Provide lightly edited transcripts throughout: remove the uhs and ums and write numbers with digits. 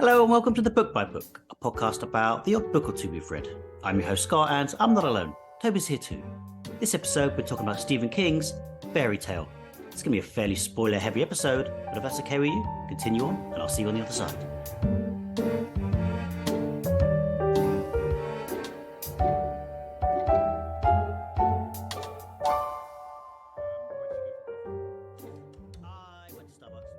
Hello and welcome to the Book by Book, a podcast about the odd book or two we've read. I'm your host Scott and I'm not alone. Toby's here too. This episode we're talking about Stephen King's Fairy Tale. It's going to be a fairly spoiler-heavy episode, but if that's okay with you, continue on and I'll see you on the other side. I went to Starbucks.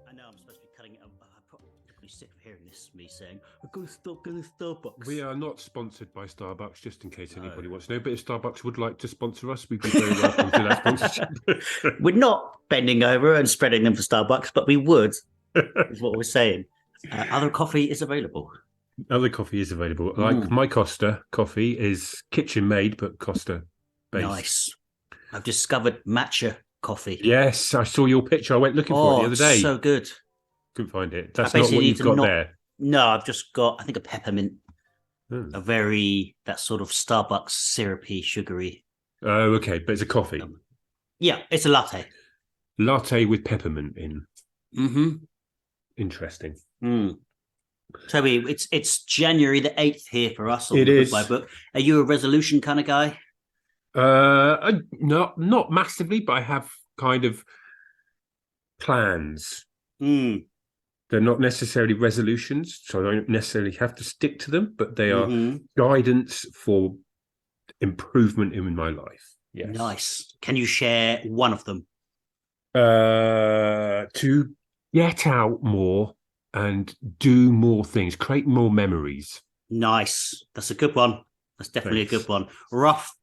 I know I'm supposed to be cutting it up. I'm probably sick of hearing this, me saying, I've got to stop going to Starbucks. We are not sponsored by Starbucks, just in case anybody wants to know. But if Starbucks would like to sponsor us, we'd be very welcome to that sponsorship. We're not bending over and spreading them for Starbucks, but we would, is what we're saying. Other coffee is available. Other coffee is available. Like my Costa coffee is kitchen made, but Costa based. Nice. I've discovered matcha coffee. Yes, I saw your picture. I went looking for it the other day. So good. Couldn't find it. That's not what you've got there. No, I've just got, I think, a peppermint. That sort of Starbucks syrupy, sugary. Oh, okay. But it's a coffee. Yeah, it's a latte. Latte with peppermint in. Mm-hmm. Interesting. Toby, it's January the 8th here for us. It is. Book by Book. Are you a resolution kind of guy? Not massively, but I have kind of plans. They're not necessarily resolutions, so I don't necessarily have to stick to them, but they are guidance for improvement in my life. Yes. Nice. Can you share one of them? To get out more and do more things, create more memories. Nice. That's a good one. That's definitely a good one. Rough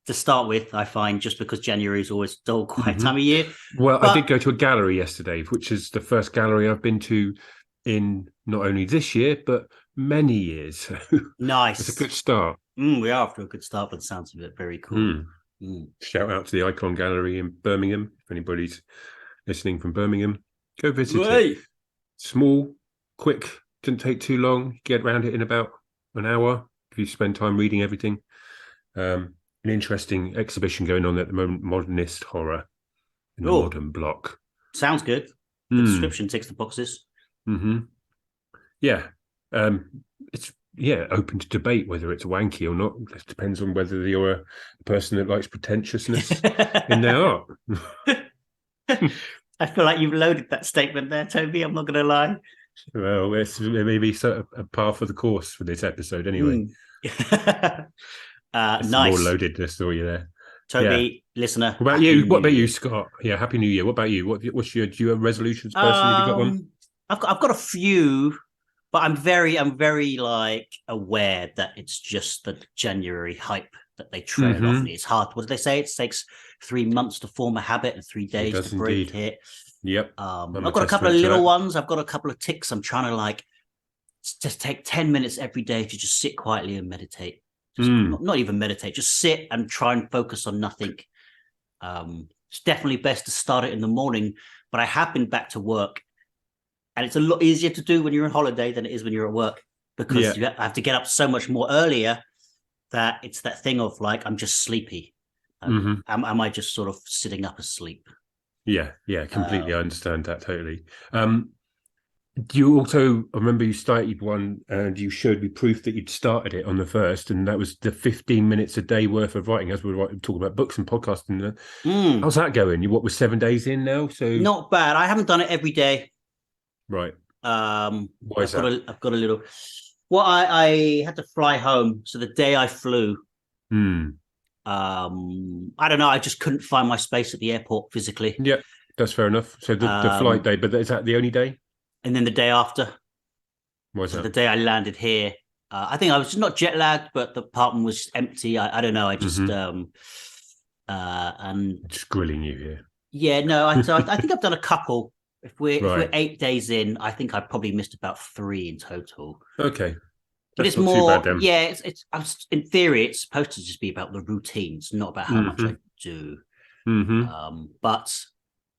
to start with, I find, just because January is always dull, quiet time of year. Well, I did go to a gallery yesterday, which is the first gallery I've been to in not only this year, but many years. Nice. It's a good start. We are off to a good start, but the sounds of it very cool. Shout out to the Icon Gallery in Birmingham. If anybody's listening from Birmingham, go visit it. Small, quick, didn't take too long. Get around it in about an hour if you spend time reading everything. An interesting exhibition going on at the moment, modernist horror in the modern block. Sounds good. The description ticks the boxes. Yeah. It's open to debate whether it's wanky or not. It depends on whether you're a person that likes pretentiousness in their art. I feel like you've loaded that statement there, Toby. I'm not going to lie. Well, it's maybe sort of a par for the course for this episode anyway. Nice. More loadedness for you there. Toby, listener. What about you? What about you, Scott? Yeah, Happy New Year. What about you? What's your, do you have resolutions personally? Have you got one? I've got a few, but I'm very like aware that it's just the January hype that they trail off. It's hard. What did they say? It takes 3 months to form a habit and 3 days to break it. Yep. I've got a couple of little ones. I've got a couple of ticks. I'm trying to just take 10 minutes every day to just sit quietly and meditate. Not even meditate, just sit and try and focus on nothing. It's definitely best to start it in the morning, but I have been back to work and it's a lot easier to do when you're on holiday than it is when you're at work because you have to get up so much more earlier that it's that thing of like, I'm just sleepy. Am I just sort of sitting up asleep? Yeah, completely. I understand that totally. You also, I remember you started one and you showed me proof that you'd started it on the 1st, and that was the 15 minutes a day worth of writing as we were talking about books and podcasting. How's that going? You we're 7 days in now? So not bad. I haven't done it every day. Right. Why is that? I've got a little. Well, I had to fly home, so the day I flew, I don't know. I just couldn't find my space at the airport physically. Yeah, that's fair enough. So the flight day, but is that the only day? And then the day after, the day I landed here, I think I was not jet lagged, but the apartment was empty. I don't know. I just and just grilling you here. Yeah, no. I think I've done a couple. If we're 8 days in, I think I probably missed about 3 in total. Okay, but it's more. Too bad, then. Yeah, it's in theory it's supposed to just be about the routines, not about how much I do. But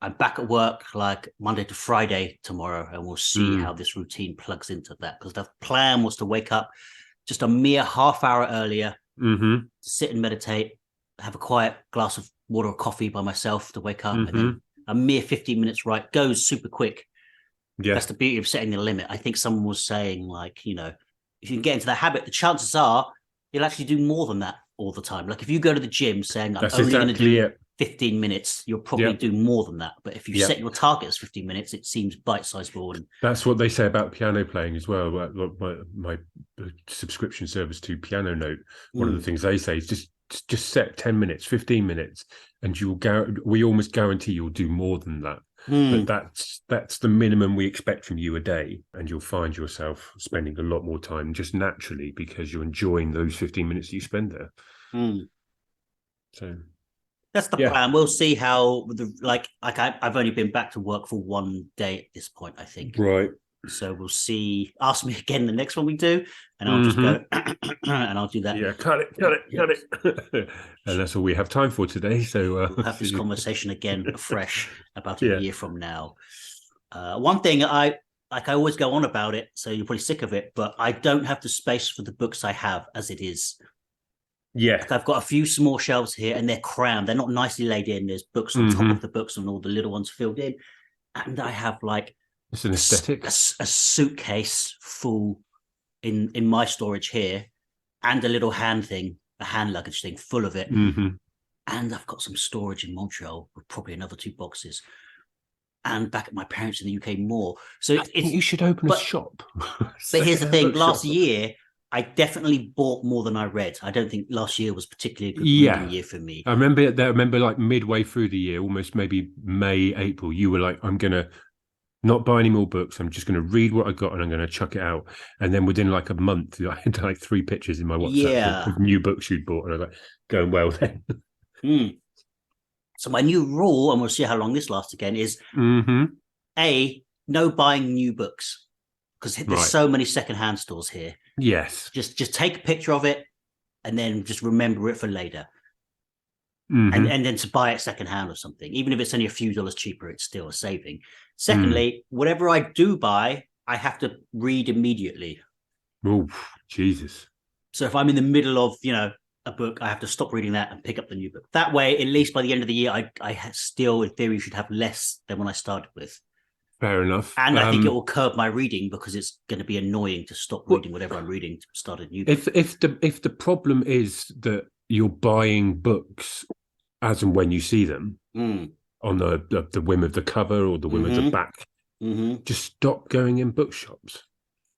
I'm back at work like Monday to Friday tomorrow, and we'll see how this routine plugs into that. Because the plan was to wake up just a mere half hour earlier, sit and meditate, have a quiet glass of water or coffee by myself to wake up, and then a mere 15 minutes goes super quick. Yeah. That's the beauty of setting the limit. I think someone was saying, like, if you can get into that habit, the chances are you'll actually do more than that all the time. Like if you go to the gym saying I'm That's only going to exactly do it. 15 minutes, you'll probably do more than that. But if you set your target as 15 minutes, it seems bite-sizable. And that's what they say about piano playing as well. My subscription service to Piano Note, one of the things they say is just set 10 minutes, 15 minutes, and we almost guarantee you'll do more than that. But that's the minimum we expect from you a day, and you'll find yourself spending a lot more time just naturally because you're enjoying those 15 minutes that you spend there. So that's the plan. We'll see how I've only been back to work for one day at this point, I think. Right. So we'll see. Ask me again the next one we do, and I'll just go and I'll do that. Yeah, cut it. And that's all we have time for today. So we'll have this conversation again afresh about a year from now. One thing I always go on about it, so you're probably sick of it, but I don't have the space for the books I have as it is. Yeah. Like I've got a few small shelves here and they're crammed. They're not nicely laid in. There's books on top of the books and all the little ones filled in. And I have like it's an aesthetic. A suitcase full in my storage here and a little hand luggage thing full of it. And I've got some storage in Montreal with probably another 2 boxes. And back at my parents in the UK more. So you should open a shop. But here's the thing. Last year, I definitely bought more than I read. I don't think last year was particularly a good reading year for me. I remember like midway through the year, almost maybe May, April, you were like, I'm going to not buy any more books. I'm just going to read what I got and I'm going to chuck it out. And then within like a month, I had like 3 pictures in my WhatsApp of new books you'd bought. And I was like, going well then. So my new rule, and we'll see how long this lasts again, is no buying new books. Because there's so many secondhand stores here. Yes. Just take a picture of it and then just remember it for later. And then to buy it secondhand or something. Even if it's only a few dollars cheaper, it's still a saving. Secondly, whatever I do buy, I have to read immediately. Oh, Jesus. So if I'm in the middle of, a book, I have to stop reading that and pick up the new book. That way, at least by the end of the year, I still, in theory, should have less than when I started with. Fair enough. And I think it will curb my reading because it's going to be annoying to stop reading whatever I'm reading to start a new book. If the problem is that you're buying books as and when you see them on the whim of the cover or the whim of the back, just stop going in bookshops.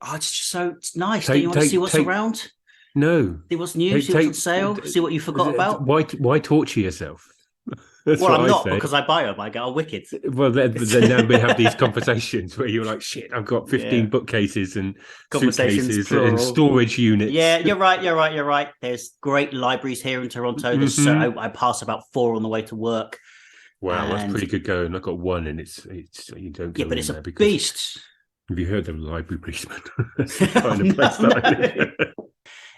Oh, it's nice. Don't you want to see what's around? No. See what's new, see what's on sale, see what you forgot about. Why torture yourself? That's I'm not, because I buy them. I go, wicked. Well, then now we have these conversations where you're like, shit, I've got 15 bookcases and suitcases and storage units. Yeah, you're right. There's great libraries here in Toronto. I pass about 4 on the way to work. Wow, that's pretty good going. I've got 1 and it's you don't go but it's a beast. Have you heard of the library policeman? That's the kind of place that I live.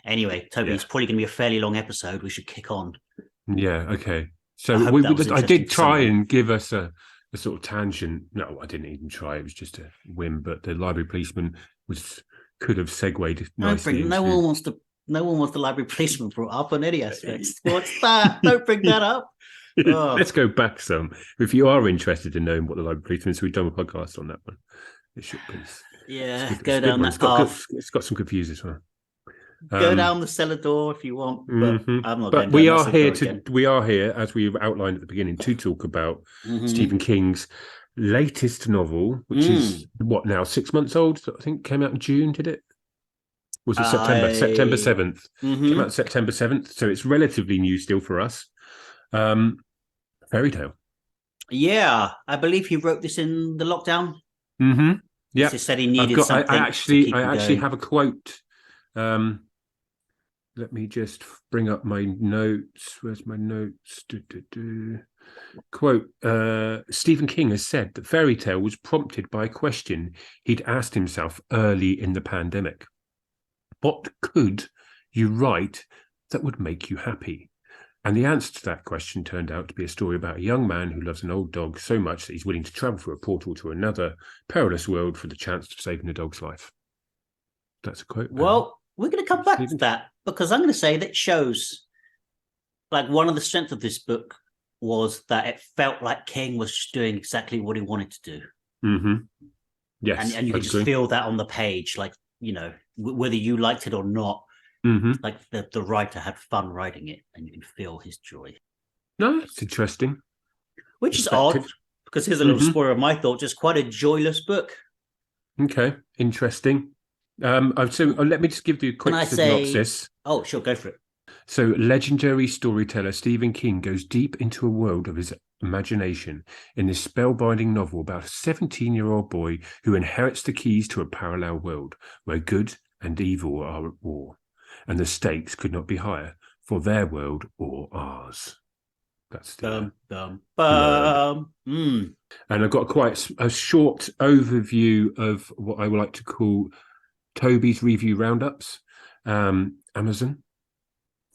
Anyway, Toby, it's probably going to be a fairly long episode. We should kick on. Yeah, okay. So I did try and give us a sort of tangent. No, I didn't even try. It was just a whim. But the library policeman could have segued nicely. No one wants the library policeman brought up on any aspects. What's that? Don't bring that up. Oh. Let's go back some. If you are interested in knowing what the library policeman is, we've done a podcast on that one. It should be. Yeah, go down that path. It's got some good views as well. Go down the cellar door if you want, but I'm not. But we are here, as we outlined at the beginning, to talk about Stephen King's latest novel, which is what now 6 months old. I think came out in June. Did it? Was it September? September 7th. Came out September 7th, so it's relatively new still for us. Fairy Tale. Yeah, I believe he wrote this in the lockdown. Yeah, he said he needed something. I actually have a quote. Let me just bring up my notes. Where's my notes? Quote, Stephen King has said that Fairy Tale was prompted by a question he'd asked himself early in the pandemic. What could you write that would make you happy? And the answer to that question turned out to be a story about a young man who loves an old dog so much that he's willing to travel through a portal to another perilous world for the chance of saving a dog's life. That's a quote. Well, we're going to come back to that because I'm going to say that shows like one of the strengths of this book was that it felt like King was just doing exactly what he wanted to do. Yes, and you I could just agree. feel that on the page, like, you know, whether you liked it or not, like the writer had fun writing it, and you can feel his joy. No, it's interesting. Which is odd, Perspective. because here's a little spoiler of my thought, just quite a joyless book. Okay, interesting. So let me just give you a Can quick I say, synopsis. oh, sure, go for it. So, legendary storyteller Stephen King goes deep into a world of his imagination in this spellbinding novel about a 17-year-old boy who inherits the keys to a parallel world where good and evil are at war, and the stakes could not be higher for their world or ours. That's the blurb. And I've got quite a short overview of what I would like to call Toby's review roundups. Amazon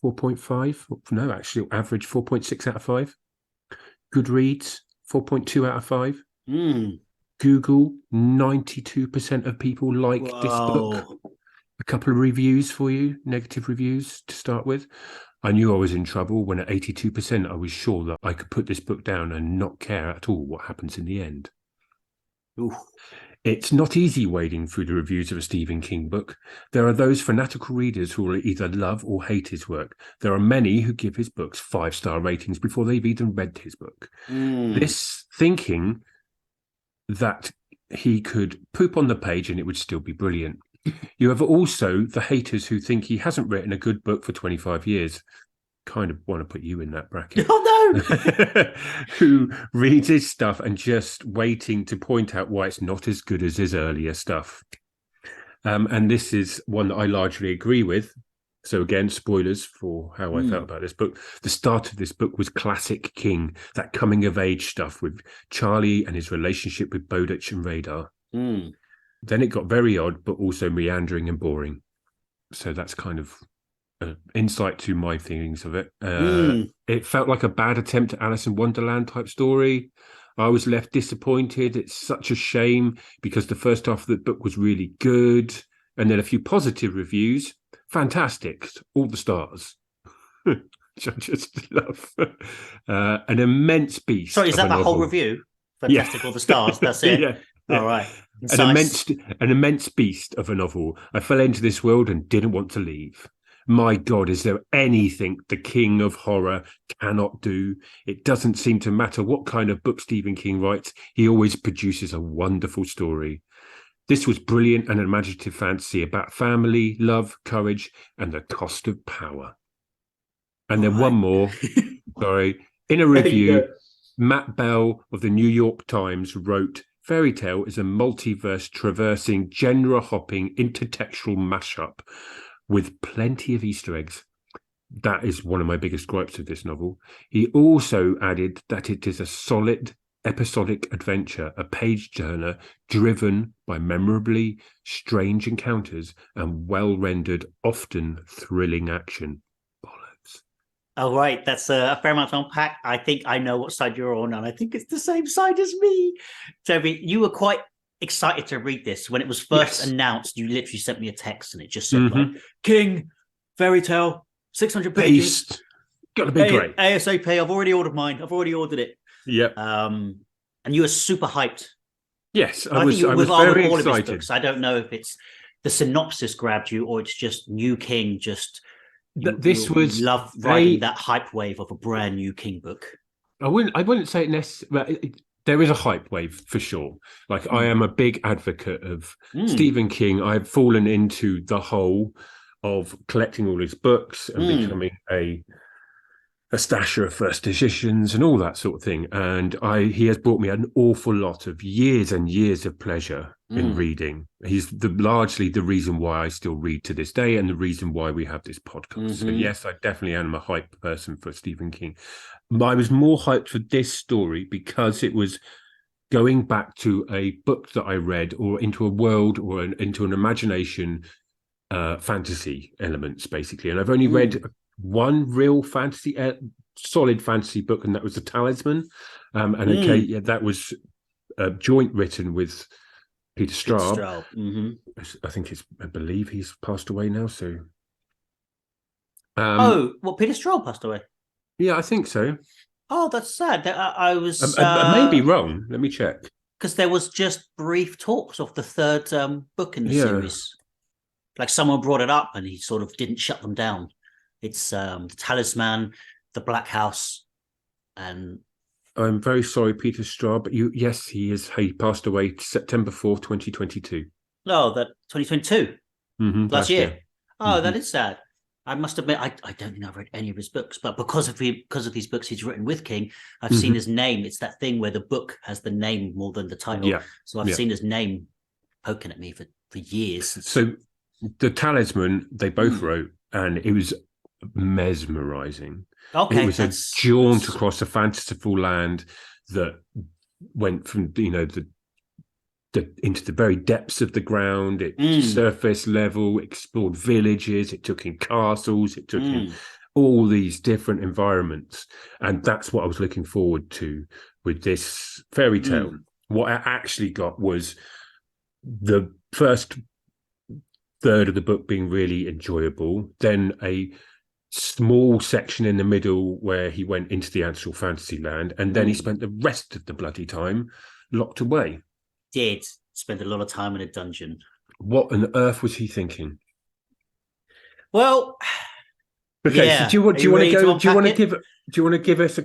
4.5. No, actually, average 4.6 out of 5. Goodreads 4.2 out of 5. Google 92% of people like this book. A couple of reviews for you, negative reviews to start with. I knew I was in trouble when at 82% I was sure that I could put this book down and not care at all what happens in the end. Oof. It's not easy wading through the reviews of a Stephen King book. There are those fanatical readers who will either love or hate his work. There are many who give his books 5-star ratings before they've even read his book. This thinking that he could poop on the page and it would still be brilliant. You have also the haters who think he hasn't written a good book for 25 years. Kind of want to put you in that bracket. Oh, no! Who reads his stuff and just waiting to point out why it's not as good as his earlier stuff. And this is one that I largely agree with. So again, spoilers for how I felt about this book. The start of this book was classic King, that coming of age stuff with Charlie and his relationship with Bowditch and Radar. Then it got very odd, but also meandering and boring. So that's kind of insight to my feelings of it. It felt like a bad attempt at Alice in Wonderland type story. I was left disappointed. It's such a shame because the first half of the book was really good. And then a few positive reviews. Fantastic. All the stars. Which I just love. An immense beast. Sorry, is that the whole review? Fantastic, Yeah. All the stars. That's it. Yeah. All right. An immense beast of a novel. I fell into this world and didn't want to leave. My God, is there anything the king of horror cannot do? It doesn't seem to matter what kind of book Stephen King writes. He always produces a wonderful story. This was brilliant and imaginative fantasy about family, love, courage, and the cost of power. And then one more, sorry. In a review, Matt Bell of the New York Times wrote, Fairy Tale is a multiverse traversing, genre-hopping, intertextual mashup with plenty of Easter eggs. That is one of my biggest gripes of this novel. He also added that it is a solid episodic adventure, a page turner driven by memorably strange encounters and well-rendered, often thrilling action. Bollocks. Oh, right. That's a fair amount to unpack. I think I know what side you're on, and I think it's the same side as me. Toby, you were quite excited to read this. When it was first announced, you literally sent me a text and it just said, like, King, Fairy Tale, 600 pages. Beast. Gotta be great. ASAP. I've already ordered mine. I've already ordered it. Yep. And you were super hyped. Yes, I was very excited. Of his books. I don't know if it's the synopsis grabbed you or it's just new King. Just you love riding that hype wave of a brand new King book. I wouldn't say it necessarily. There is a hype wave for sure. Like I am a big advocate of Stephen King. I've fallen into the hole of collecting all his books and becoming a stasher of first editions and all that sort of thing. And he has brought me an awful lot of years and years of pleasure in reading. He's largely the reason why I still read to this day and the reason why we have this podcast. So yes, I definitely am a hype person for Stephen King. I was more hyped for this story because it was going back to a book that I read or into a world or into an imagination fantasy elements, basically. And I've only read one real fantasy, solid fantasy book, and that was The Talisman. That was joint written with Peter Straub. I believe he's passed away now. So, Peter Straub passed away. Yeah, I think so. Oh, that's sad. I was may be wrong. Let me check. because there was just brief talks of the third book in the series. Like someone brought it up and he sort of didn't shut them down. It's the Talisman, the Black House, and I'm very sorry, Peter Straub, but yes, he passed away September 4th, 2022. No, that 2022, last year. Oh, that is sad. I must admit, I don't think I've read any of his books, but because of these books he's written with King, I've seen his name. It's that thing where the book has the name more than the title. Yeah. So I've seen his name poking at me for years. So the Talisman, they both wrote, and it was mesmerizing. Okay, it was a jaunt across a fanciful land that went from into the very depths of the ground. It surface level, explored villages, it took in castles, it took in all these different environments, and that's what I was looking forward to with this fairy tale. What I actually got was the first third of the book being really enjoyable, then a small section in the middle where he went into the actual fantasy land, and then he spent the rest of the bloody time locked away. Did spend a lot of time in a dungeon. What on earth was he thinking? Well, okay, so do you want to give us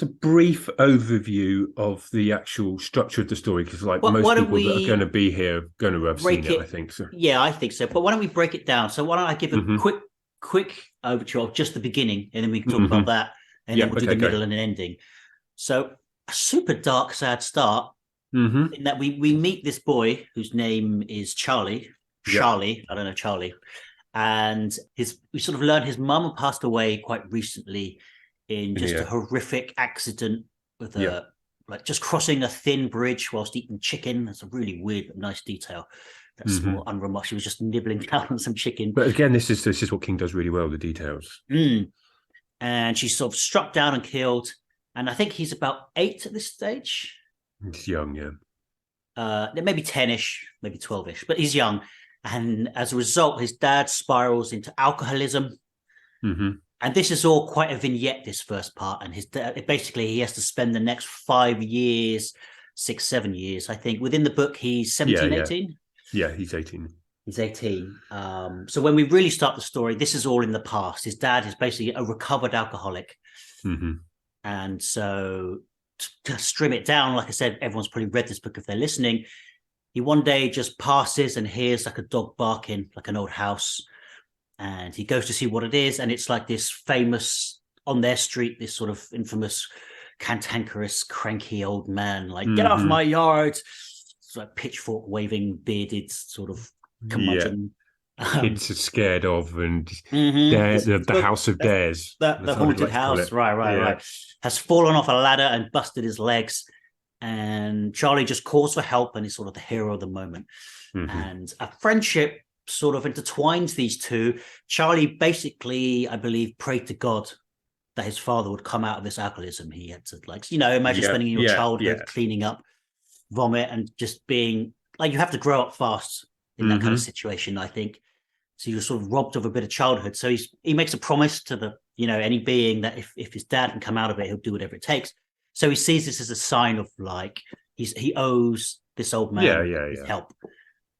a brief overview of the actual structure of the story? Because most people that are going to be here are going to have seen it, I think so. Yeah, I think so. But why don't we break it down? So why don't I give a quick overture of just the beginning, and then we can talk about that, and then we'll do the middle and an ending. So a super dark, sad start. In that we meet this boy whose name is Charlie. I don't know, Charlie. And we sort of learn his mum passed away quite recently in just a horrific accident with just crossing a thin bridge whilst eating chicken. That's a really weird but nice detail. That's more unremarkable. She was just nibbling down on some chicken. But again, this is what King does really well, the details. And she's sort of struck down and killed. And I think he's about 8 at this stage. He's young, maybe 10-ish, maybe 12-ish, but he's young. And as a result, his dad spirals into alcoholism. And this is all quite a vignette, this first part. And his dad, basically, he has to spend the next 5 years, 6, 7 years, I think. Within the book, he's 17, 18? Yeah, he's 18. He's 18. So when we really start the story, this is all in the past. His dad is basically a recovered alcoholic. And so to trim it down, like I said, everyone's probably read this book if they're listening. He one day just passes and hears like a dog barking, like an old house. And he goes to see what it is. And it's like this famous, on their street, this sort of infamous, cantankerous, cranky old man, like, get off my yard. It's like pitchfork waving, bearded sort of curmudgeon. Kids are scared of, and the House of Dares. The haunted house, right. Has fallen off a ladder and busted his legs. And Charlie just calls for help, and he's sort of the hero of the moment. And a friendship sort of intertwines these two. Charlie basically, I believe, prayed to God that his father would come out of this alcoholism. He had to, imagine spending your childhood cleaning up vomit and just being like, you have to grow up fast in that kind of situation, I think. So you're sort of robbed of a bit of childhood. So he makes a promise to any being that if his dad can come out of it, he'll do whatever it takes. So he sees this as a sign of like he owes this old man his help.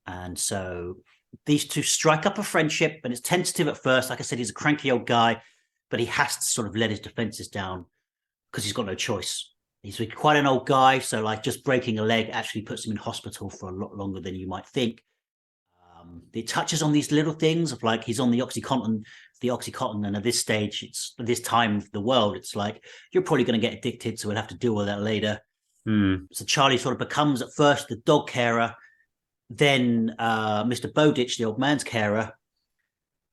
And so these two strike up a friendship, and it's tentative at first. Like I said, he's a cranky old guy, but he has to sort of let his defenses down because he's got no choice. He's quite an old guy, so like just breaking a leg actually puts him in hospital for a lot longer than you might think. It touches on these little things of like he's on the Oxycontin, and at this stage, it's this time of the world, it's like you're probably going to get addicted, so we'll have to deal with that later. So Charlie sort of becomes at first the dog carer, then Mr. Bowditch, the old man's carer,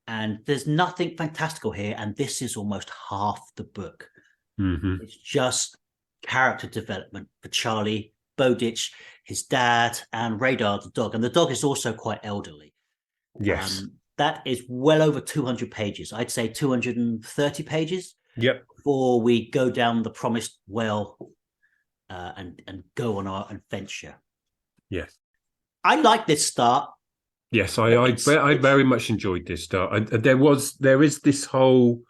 and there's nothing fantastical here, and this is almost half the book. It's just character development for Charlie, Bowditch, his dad, and Radar, the dog. And the dog is also quite elderly. Yes. That is well over 200 pages. I'd say 230 pages. Yep. Before we go down the promised well and go on our adventure. Yes. I like this start. Yes, I very much enjoyed this start. There is this whole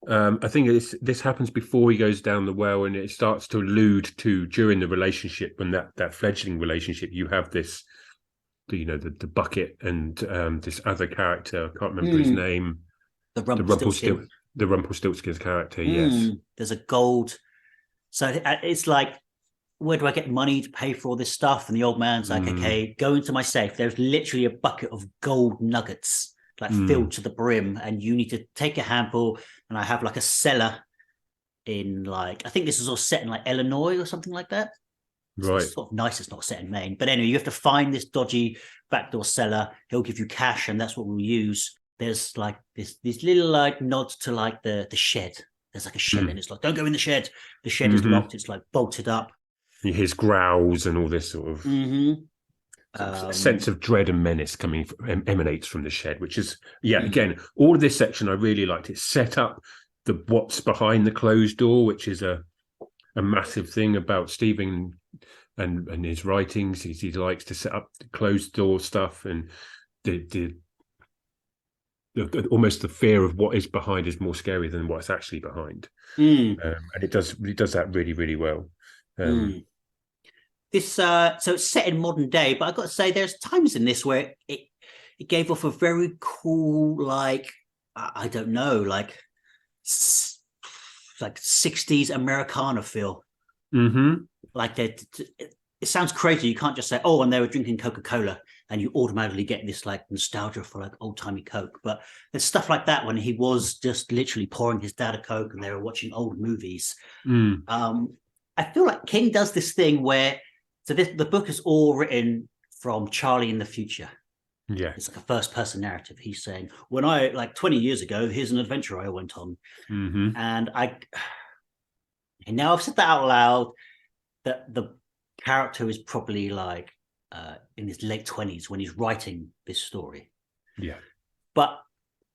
I think this happens before he goes down the well, and it starts to allude to during the relationship, when that fledgling relationship, you have this, the bucket and this other character. I can't remember his name. The Rumpelstiltskin. The Rumpelstiltskin's character. Yes. There's a gold. So it's like, where do I get money to pay for all this stuff? And the old man's like, okay, go into my safe. There's literally a bucket of gold nuggets, like filled to the brim, and you need to take a handful. And I have like a cellar in, like, I think this is all set in like Illinois or something like that. Right. It's sort of nice. It's not set in Maine, but anyway, you have to find this dodgy backdoor cellar. He'll give you cash, and that's what we'll use. There's like these little like nods to like the shed. There's like a shed, and it's like, don't go in the shed. The shed is locked. It's like bolted up. His growls and all this sort of a sense of dread and menace emanates from the shed, which is, again, all of this section I really liked. It set up what's behind the closed door, which is a massive thing about Stephen and his writings. He likes to set up the closed door stuff, and the almost the fear of what is behind is more scary than what's actually behind. And it does that really, really well. This so it's set in modern day, but I've got to say there's times in this where it gave off a very cool, like, I don't know, like 60s Americana feel. Like it sounds crazy. You can't just say, oh, and they were drinking Coca-Cola, and you automatically get this like nostalgia for like old-timey Coke. But there's stuff like that when he was just literally pouring his dad a Coke and they were watching old movies. I feel like King does this thing where, the book is all written from Charlie in the future. Yeah. It's like a first person narrative. He's saying, when I, like 20 years ago, here's an adventure I went on. And now I've said that out loud, that the character is probably like in his late 20s when he's writing this story. Yeah. But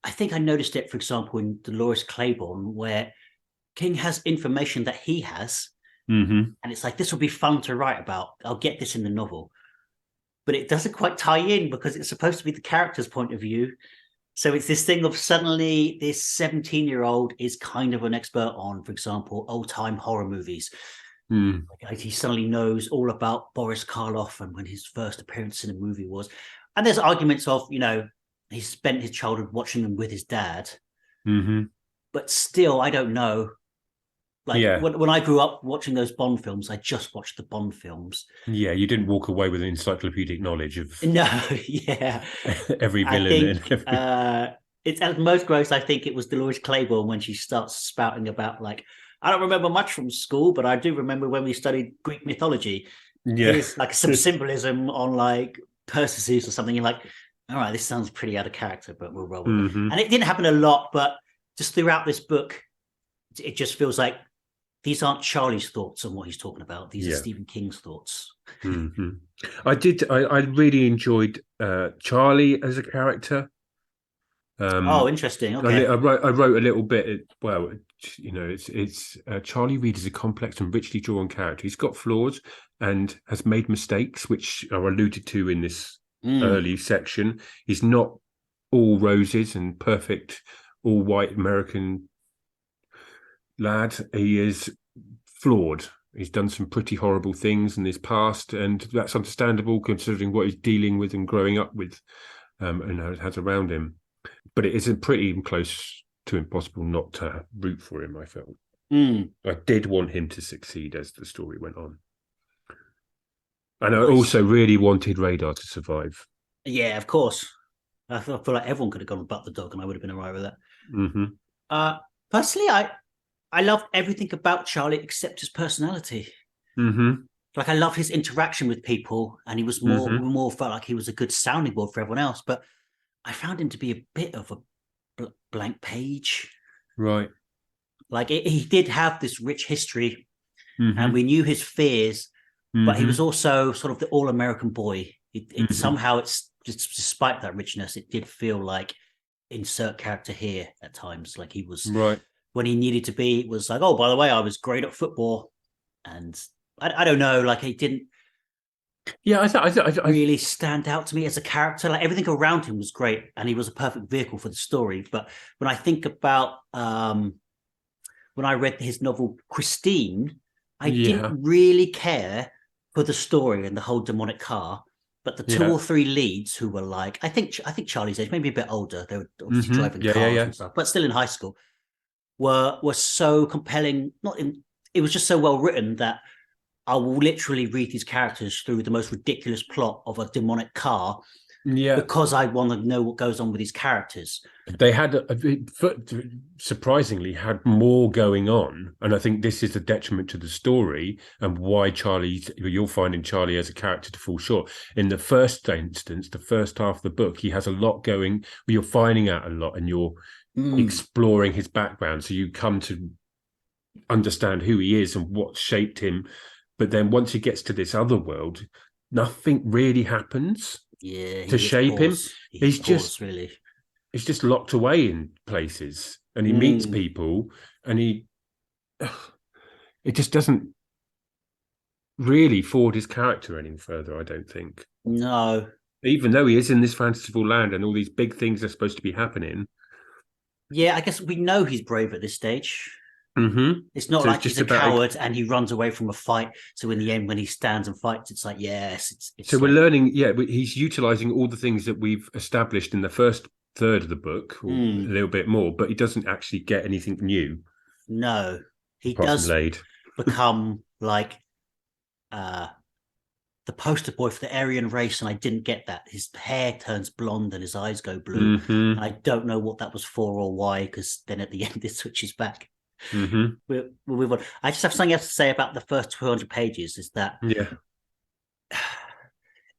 I think I noticed it, for example, in Dolores Claiborne, where King has information that he has. And it's like, this will be fun to write about. I'll get this in the novel. But it doesn't quite tie in because it's supposed to be the character's point of view. So it's this thing of suddenly this 17-year-old is kind of an expert on, for example, old-time horror movies. Like he suddenly knows all about Boris Karloff and when his first appearance in a movie was. And there's arguments of, he spent his childhood watching them with his dad. But still, I don't know. Like when I grew up watching those Bond films, I just watched the Bond films. Yeah, you didn't walk away with an encyclopedic knowledge of every villain. It's at most gross. I think it was Dolores Claiborne when she starts spouting about, like, I don't remember much from school, but I do remember when we studied Greek mythology. Here's like some symbolism on like Perseus or something. You're like, all right, this sounds pretty out of character, but we'll roll with it. And it didn't happen a lot, but just throughout this book, it just feels like these aren't Charlie's thoughts on what he's talking about. These are Stephen King's thoughts. I really enjoyed Charlie as a character. Interesting. Okay. I wrote a little bit. Well, it's Charlie Reed is a complex and richly drawn character. He's got flaws and has made mistakes, which are alluded to in this early section. He's not all roses and perfect, all white American lad. He is flawed. He's done some pretty horrible things in his past, and that's understandable considering what he's dealing with and growing up with, and has around him. But it is pretty close to impossible not to root for him, I felt. I did want him to succeed as the story went on. And I also really wanted Radar to survive. Yeah, of course. I feel like everyone could have gone and butt the dog and I would have been all right with that. Personally, I loved everything about Charlie except his personality. Like, I love his interaction with people, and he was more felt like he was a good sounding board for everyone else. But I found him to be a bit of a blank page. Right. Like, he did have this rich history, and we knew his fears, but he was also sort of the all-American boy. Somehow, it's just, despite that richness, it did feel like insert character here at times. Like, he was when he needed to be. It was like, oh, by the way, I was great at football, and I don't know, like, he didn't. Yeah, I really stand out to me as a character. Like, everything around him was great, and he was a perfect vehicle for the story. But when I think about when I read his novel Christine, I didn't really care for the story and the whole demonic car. But the 2 or 3 leads who were like, I think Charlie's age, maybe a bit older, they were obviously driving cars and stuff, but still in high school, were so compelling. It was just so well written that I will literally read these characters through the most ridiculous plot of a demonic car. Yeah, because I want to know what goes on with these characters. They had surprisingly had more going on, and I think this is a detriment to the story and why you're finding Charlie as a character to fall short. In the first instance, the first half of the book, he has a lot going. You're finding out a lot, and you're exploring his background, so you come to understand who he is and what shaped him. But then once he gets to this other world, nothing really happens. Yeah, to shape him. He's just locked away in places, and he meets people, and it just doesn't really forward his character any further, I don't think. No. Even though he is in this fanciful land and all these big things are supposed to be happening. Yeah, I guess we know he's brave at this stage. It's not like he's a coward and he runs away from a fight. So in the end, when he stands and fights, it's like, yes. So we're learning, he's utilising all the things that we've established in the first third of the book, or a little bit more, but he doesn't actually get anything new. No, he does become like the poster boy for the Aryan race, and I didn't get that. His hair turns blonde and his eyes go blue. And I don't know what that was for or why, because then at the end it switches back. We'll move on. I just have something else to say about the first 200 pages, is that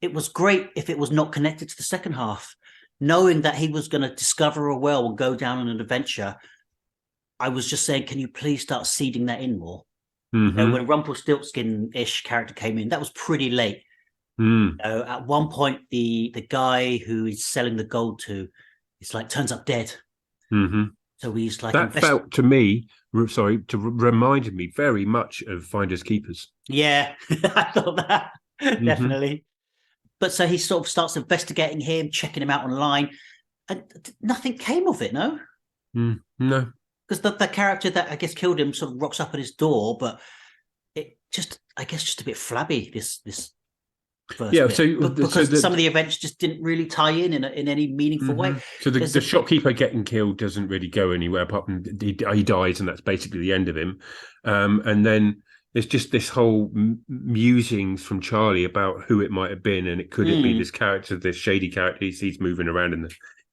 it was great if it was not connected to the second half. Knowing that he was going to discover a well and go down on an adventure, I was just saying, can you please start seeding that in more? You know, when Rumpelstiltskin-ish character came in, that was pretty late. You know, at one point, the guy who he's selling the gold to, it's like turns up dead. So he's like, that felt to me, reminded me very much of Finders Keepers. Yeah, I thought that definitely. But so he sort of starts investigating him, checking him out online, and nothing came of it. No, no, because the character that I guess killed him sort of rocks up at his door, but it just, I guess, just a bit flabby. This first bit. Because some of the events just didn't really tie in any meaningful way. So the shopkeeper getting killed doesn't really go anywhere, apart from he dies, and that's basically the end of him. And then there's just this whole musings from Charlie about who it might have been, and it be this character, this shady character he sees moving around in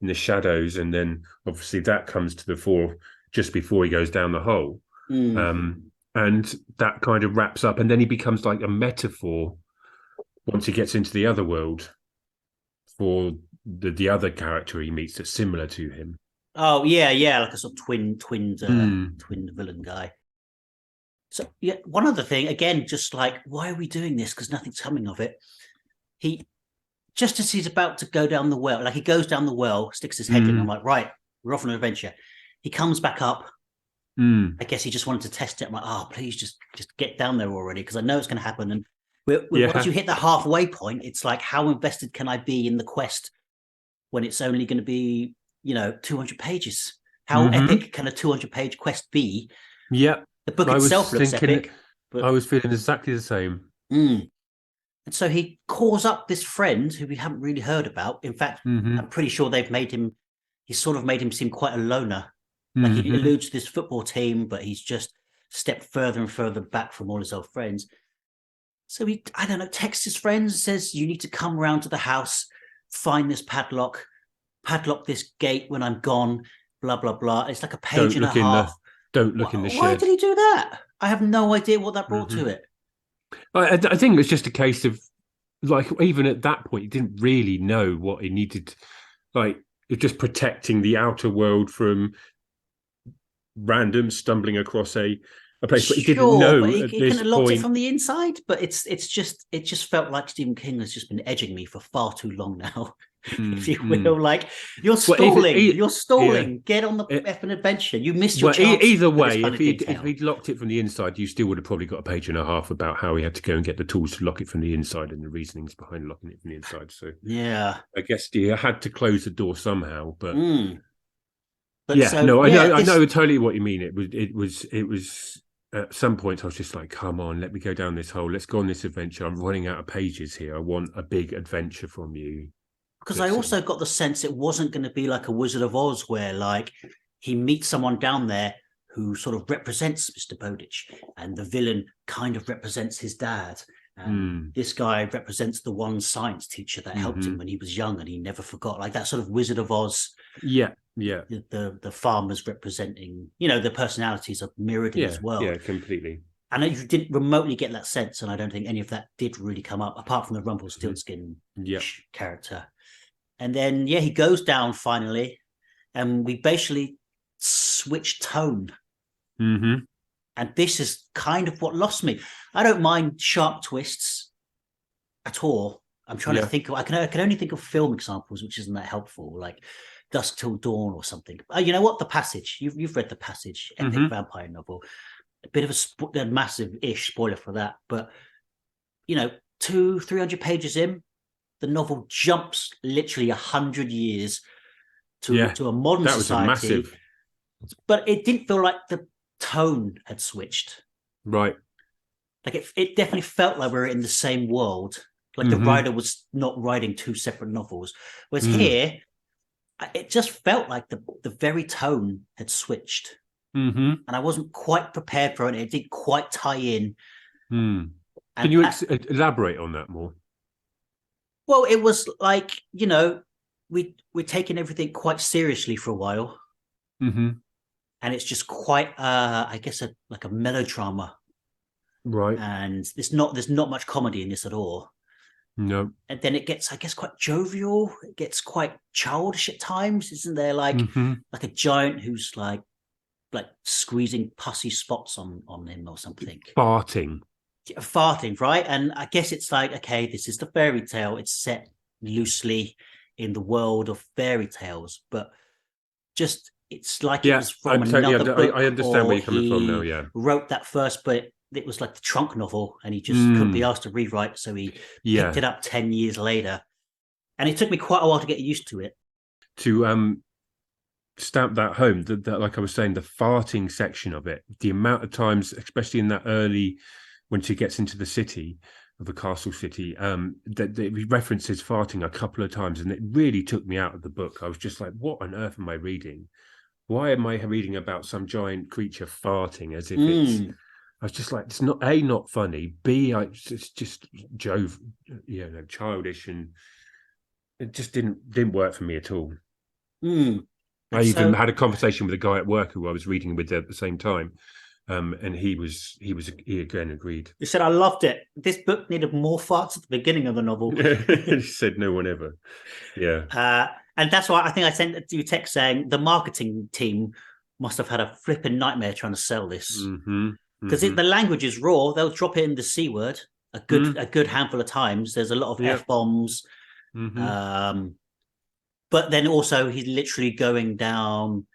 the shadows, and then obviously that comes to the fore just before he goes down the hole. And that kind of wraps up, and then he becomes like a metaphor once he gets into the other world for the other character he meets that's similar to him. Oh yeah, like a sort of twin villain guy. So yeah, one other thing, again, just like, why are we doing this? Because nothing's coming of it. He, just as he's about to go down the well, like he goes down the well, sticks his head in, I'm like, right, we're off on an adventure. He comes back up. I guess he just wanted to test it. I'm like, oh, please just get down there already, because I know it's going to happen. And once you hit the halfway point, it's like, how invested can I be in the quest when it's only going to be, 200 pages? How epic can a 200-page quest be? Yeah. The book itself looks epic. But I was feeling exactly the same. And so he calls up this friend who we haven't really heard about. In fact, I'm pretty sure he sort of made him seem quite a loner. Like he alludes to this football team, but he's just stepped further and further back from all his old friends. So he, I don't know, texts his friends, says, you need to come round to the house, find this padlock this gate when I'm gone, blah, blah, blah. It's like a page and a half. Don't look in the shed. Why did he do that? I have no idea what that brought to it. I think it was just a case of, like, even at that point, he didn't really know what he needed. Like, just protecting the outer world from random stumbling across a place, but he didn't know. But he can have locked it from the inside. But it just felt like Stephen King has just been edging me for far too long now. If you will, like, you're stalling. You're stalling. Yeah. Get on the effing adventure. You missed your chance. Either way, if he'd locked it from the inside, you still would have probably got a page and a half about how he had to go and get the tools to lock it from the inside and the reasonings behind locking it from the inside. So yeah, I guess you had to close the door somehow. But But I know totally what you mean. It was. At some point, I was just like, "Come on, let me go down this hole. Let's go on this adventure. I'm running out of pages here. I want a big adventure from you." Because I also got the sense it wasn't going to be like a Wizard of Oz, where like he meets someone down there who sort of represents Mr. Bowditch, and the villain kind of represents his dad. And this guy represents the one science teacher that helped him when he was young and he never forgot. Like that sort of Wizard of Oz. Yeah. The farmers representing, the personalities are mirrored in his world. Yeah, completely. And you didn't remotely get that sense, and I don't think any of that did really come up, apart from the Rumpelstiltskin character. And then, he goes down finally, and we basically switch tone. Mm-hmm. And this is kind of what lost me. I don't mind sharp twists at all. I'm trying to think of, I can only think of film examples, which isn't that helpful, like Dusk Till Dawn or something. You know what? The Passage. You've read The Passage, epic vampire novel. A bit of a massive-ish spoiler for that. But, 200-300 pages in, the novel jumps literally 100 years to a modern society. Was massive. But it didn't feel like the tone had switched. Right. Like it definitely felt like we were in the same world. Like the writer was not writing two separate novels. Whereas here, it just felt like the very tone had switched. Mm-hmm. And I wasn't quite prepared for it. It didn't quite tie in. Can you elaborate on that more? Well, it was like, we're taking everything quite seriously for a while. Mm-hmm. And it's just quite, I guess, like a melodrama. Right. And there's not much comedy in this at all. No. And then it gets, I guess, quite jovial. It gets quite childish at times. Isn't there like a giant who's like squeezing pussy spots on him or something? Farting, right? And I guess it's like, okay, this is the fairy tale. It's set loosely in the world of fairy tales, but just it's like it was from another book. I understand where you're coming from now. Yeah, wrote that first, but it was like the trunk novel, and he just couldn't be asked to rewrite, so he picked it up 10 years later, and it took me quite a while to get used to it. To stamp that home, that like I was saying, the farting section of it, the amount of times, especially in that early, when she gets into the city of the castle city, that it references farting a couple of times, and it really took me out of the book. I was just like, what on earth am I reading? Why am I reading about some giant creature farting as if it's... I was just like, it's not funny. B, it's just childish, and it just didn't work for me at all. I even had a conversation with a guy at work who I was reading with at the same time, and he again agreed. He said, "I loved it. This book needed more farts at the beginning of the novel." He said, "No one ever." Yeah. And that's why I think I sent you a text saying the marketing team must have had a flipping nightmare trying to sell this. Because the language is raw. They'll drop it in the C word a good handful of times. There's a lot of F-bombs. But then also he's literally going down,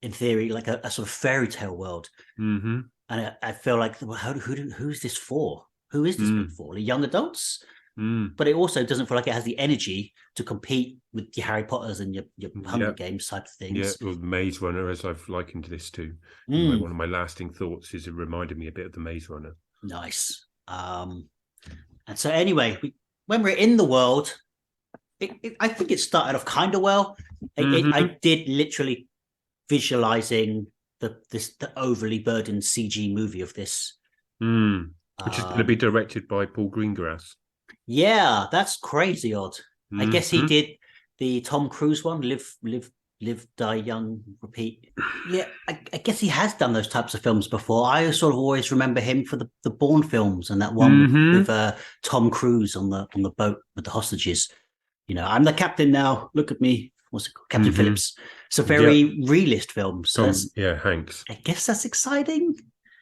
in theory, like a sort of fairy tale world. And I feel like, well, who's this for? Who is this book for? The young adults? But it also doesn't feel like it has the energy to compete with your Harry Potters and your Hunger Games type of things. Yeah, or Maze Runner, as I've likened this to. One of my lasting thoughts is it reminded me a bit of the Maze Runner. Nice. And so anyway, when we're in the world, I think it started off kind of well. I did literally visualizing the overly burdened CG movie of this. Which is going to be directed by Paul Greengrass. Yeah, that's crazy odd. I guess he did the Tom Cruise one, Live, Die Young, Repeat. Yeah, I guess he has done those types of films before. I sort of always remember him for the Bourne films and that one with Tom Cruise on the boat with the hostages. I'm the captain now. Look at me. What's it called? Captain Phillips. It's a very realist film. So Hanks. I guess that's exciting.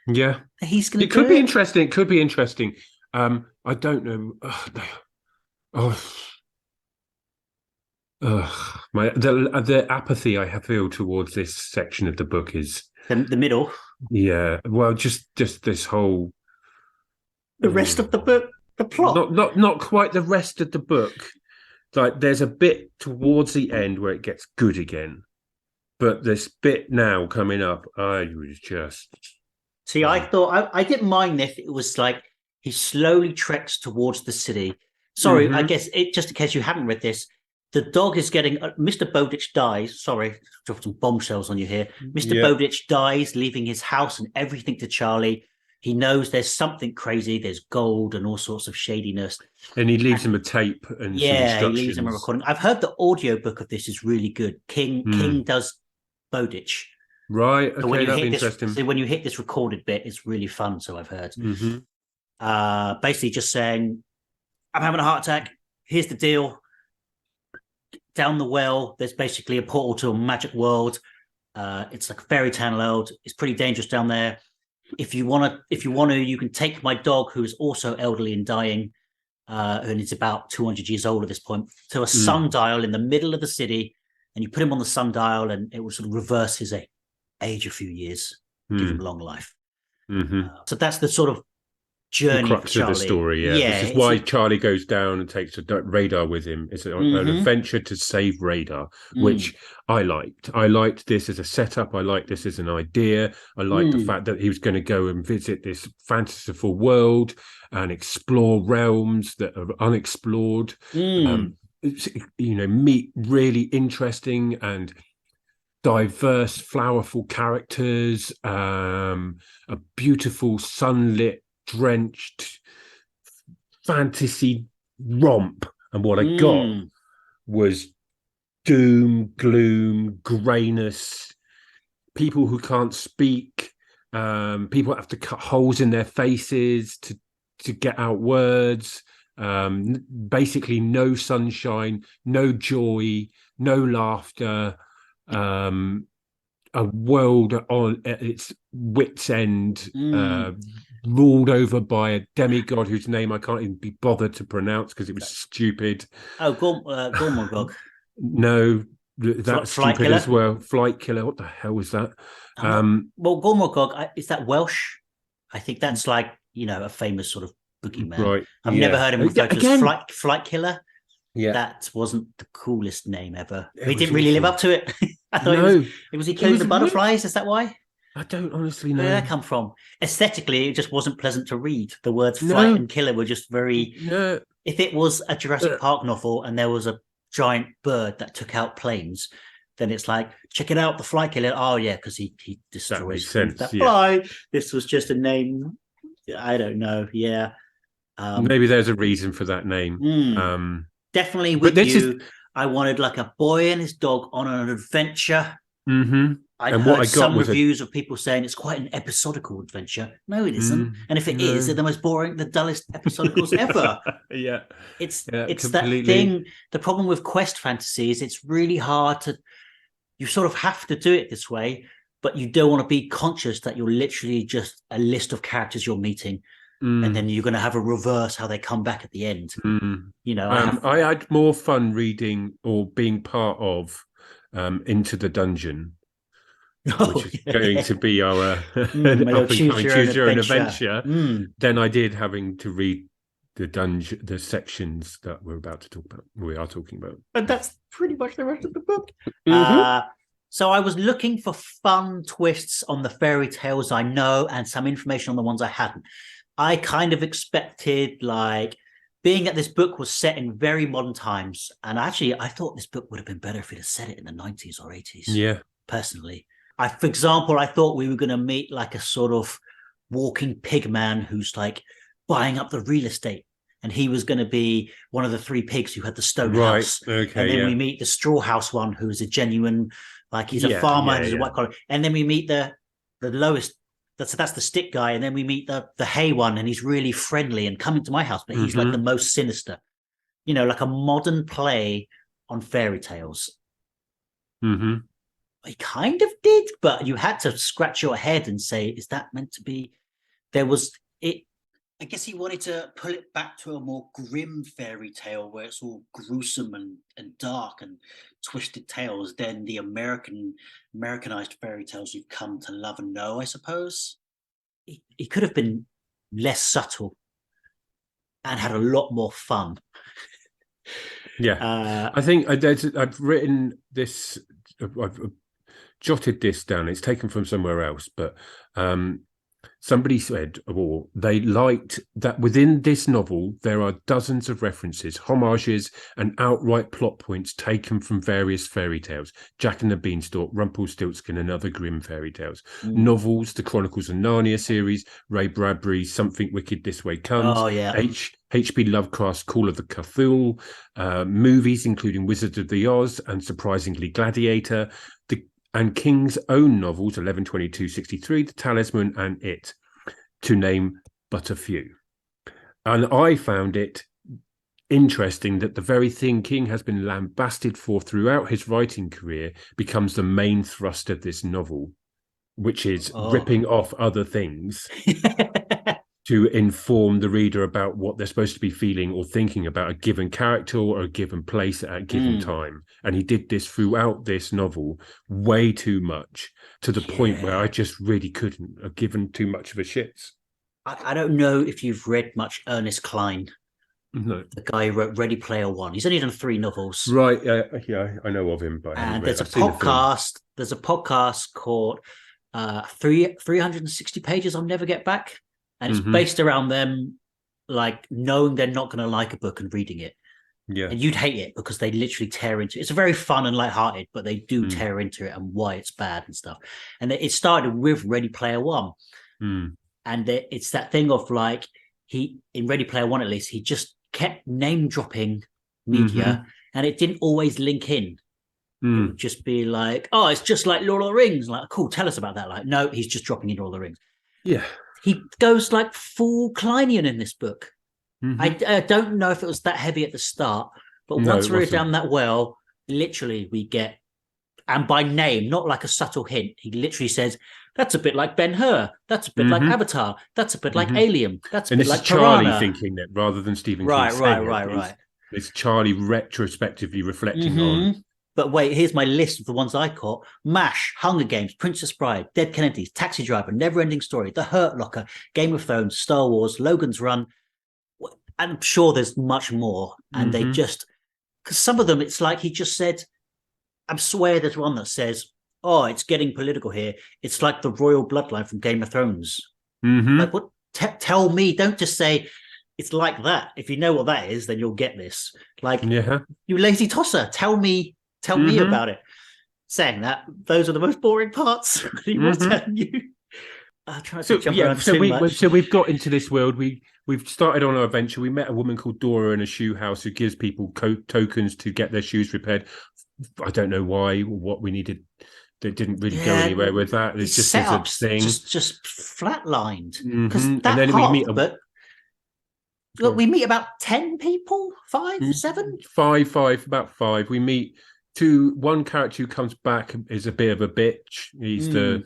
Yeah, he's going to. It could be interesting. It could be interesting. I don't know. The apathy I feel towards this section of the book is the middle. Yeah, well, just this whole the rest of the book, the plot. Not quite the rest of the book. Like there's a bit towards the end where it gets good again, But this bit now coming up, I was just... See, I thought I didn't mind if it was like he slowly treks towards the city. Sorry, I guess just in case you haven't read this, the dog is getting Mr. Bowditch dies. Sorry, dropped some bombshells on you here. Mr. Bowditch dies, leaving his house and everything to Charlie. He knows there's something crazy. There's gold and all sorts of shadiness. And he leaves him a tape and some instructions. He leaves him a recording. I've heard the audiobook of this is really good. King does Bowditch. Right. Okay, that'd be interesting. So when you hit this recorded bit, it's really fun. So I've heard. Basically, just saying, I'm having a heart attack. Here's the deal. Down the well, there's basically a portal to a magic world. It's like a fairy tale world. It's pretty dangerous down there. If you want to, you can take my dog, who is also elderly and dying, and is about 200 years old at this point, to a sundial in the middle of the city, and you put him on the sundial, and it will sort of reverse his age a few years, give him long life. So that's the sort of journey, the crux of the story. This is why Charlie goes down and takes a radar with him. It's an adventure to save radar, which I liked. I liked this as a setup. I liked this as an idea. I liked the fact that he was going to go and visit this fanciful world and explore realms that are unexplored. Meet really interesting and diverse, flowerful characters, a beautiful sunlit, drenched fantasy romp, and what I got was doom, gloom, greyness, people who can't speak, people have to cut holes in their faces to get out words, basically no sunshine, no joy, no laughter, a world on its wit's end, ruled over by a demigod whose name I can't even be bothered to pronounce because it was stupid. Oh, Gormagog. No, that's Flight stupid Killer? as well. Flight Killer. What the hell was that? Well, Gormagog, is that Welsh? I think that's like, a famous sort of boogeyman. Right. I've never heard him referred to as Flight Killer. Yeah, that wasn't the coolest name ever. He didn't awful. really live up to it. I thought was he killing the butterflies? Is that why? I don't honestly know. Where did that come from? Aesthetically, it just wasn't pleasant to read. The words flight and killer were just very... No. If it was a Jurassic Park novel and there was a giant bird that took out planes, then it's like, check it out, the fly killer. Oh, yeah, because he destroys that fly. This was just a name. I don't know. Yeah. Maybe there's a reason for that name. Definitely with you. I wanted like a boy and his dog on an adventure. I've heard some reviews of people saying it's quite an episodical adventure. No, it isn't. And if it is, they're the most boring, the dullest episodicals ever. It's that thing. The problem with quest fantasy is it's really hard to... You sort of have to do it this way, but you don't want to be conscious that you're literally just a list of characters you're meeting. And then you're going to have a reverse how they come back at the end. I had more fun reading or being part of Into the Dungeon, which is going to be our choose your own adventure, than I did having to read the sections that we're about to talk about. We are talking about, and that's pretty much the rest of the book. So I was looking for fun twists on the fairy tales I know and some information on the ones I hadn't. I kind of expected, like, being that this book was set in very modern times, and actually I thought this book would have been better if it had set it in the 90s or 80s. Yeah. Personally. For example, I thought we were going to meet like a sort of walking pig man who's like buying up the real estate, and he was going to be one of the three pigs who had the stone house. Okay, and then we meet the straw house one who is a genuine, like he's a farmer and he's a white collar. And then we meet the lowest, that's the stick guy, and then we meet the hay one, and he's really friendly and coming to my house, but he's like the most sinister. Like a modern play on fairy tales. He kind of did, but you had to scratch your head and say, is that meant to be? There was it. I guess he wanted to pull it back to a more grim fairy tale where it's all gruesome and dark and twisted tales than the Americanized fairy tales you've come to love and know, I suppose. He could have been less subtle and had a lot more fun. I think I've written this. I've jotted this down. It's taken from somewhere else, but somebody said, or they liked that within this novel, there are dozens of references, homages, and outright plot points taken from various fairy tales. Jack and the Beanstalk, Rumpelstiltskin, and other grim fairy tales. Novels, the Chronicles of Narnia series, Ray Bradbury's Something Wicked This Way Comes. Oh, yeah. H.P. Lovecraft's Call of the Cthulhu. Movies, including Wizard of the Oz and, surprisingly, Gladiator. And King's own novels, 11/22/63, The Talisman, and It, to name but a few. And I found it interesting that the very thing King has been lambasted for throughout his writing career becomes the main thrust of this novel, which is ripping off other things to inform the reader about what they're supposed to be feeling or thinking about a given character or a given place at a given time. And he did this throughout this novel way too much, to the point where I just really couldn't have given too much of a shit. I don't know if you've read much Ernest Cline. No. The guy who wrote Ready Player One. He's only done 3 novels. Right. Yeah, I know of him, but and there's a podcast. There's a podcast called 360 Pages I'll Never Get Back. And it's based around them, like, knowing they're not going to like a book and reading it. Yeah. And you'd hate it because they literally tear into it. It's a very fun and lighthearted, but they do tear into it and why it's bad and stuff. And it started with Ready Player One. And it's that thing of, like, in Ready Player One, at least, he just kept name dropping media and it didn't always link in. It would just be like, oh, it's just like Lord of the Rings. Like, cool, tell us about that. Like, no, he's just dropping in Lord of the Rings. Yeah. He goes like full Kleinian in this book. I don't know if it was that heavy at the start, but once we're down that well, literally we get, and by name, not like a subtle hint, he literally says, that's a bit like Ben-Hur. That's a bit like Avatar. That's a bit like Alien. That's a bit like Charlie Piranha. thinking that rather than Stephen King. Right. It's Charlie retrospectively reflecting on. But wait, here's my list of the ones I caught. MASH, Hunger Games, Princess Bride, Dead Kennedys, Taxi Driver, Neverending Story, The Hurt Locker, Game of Thrones, Star Wars, Logan's Run. I'm sure there's much more. And they just, because some of them, it's like he just said, I swear there's one that says, oh, it's getting political here. It's like the royal bloodline from Game of Thrones. Like, what? Tell me, don't just say, it's like that. If you know what that is, then you'll get this. Like, you lazy tosser, tell me about it. Saying that, those are the most boring parts. He was telling you. So we've got into this world. We've started on our adventure. We met a woman called Dora in a shoe house who gives people tokens to get their shoes repaired. I don't know why or what we needed. They didn't really go anywhere with that. It's just a thing. Just flatlined. And then we meet look, we meet about 10 people, 5, 7? About 5. We meet one character who comes back is a bit of a bitch. He's the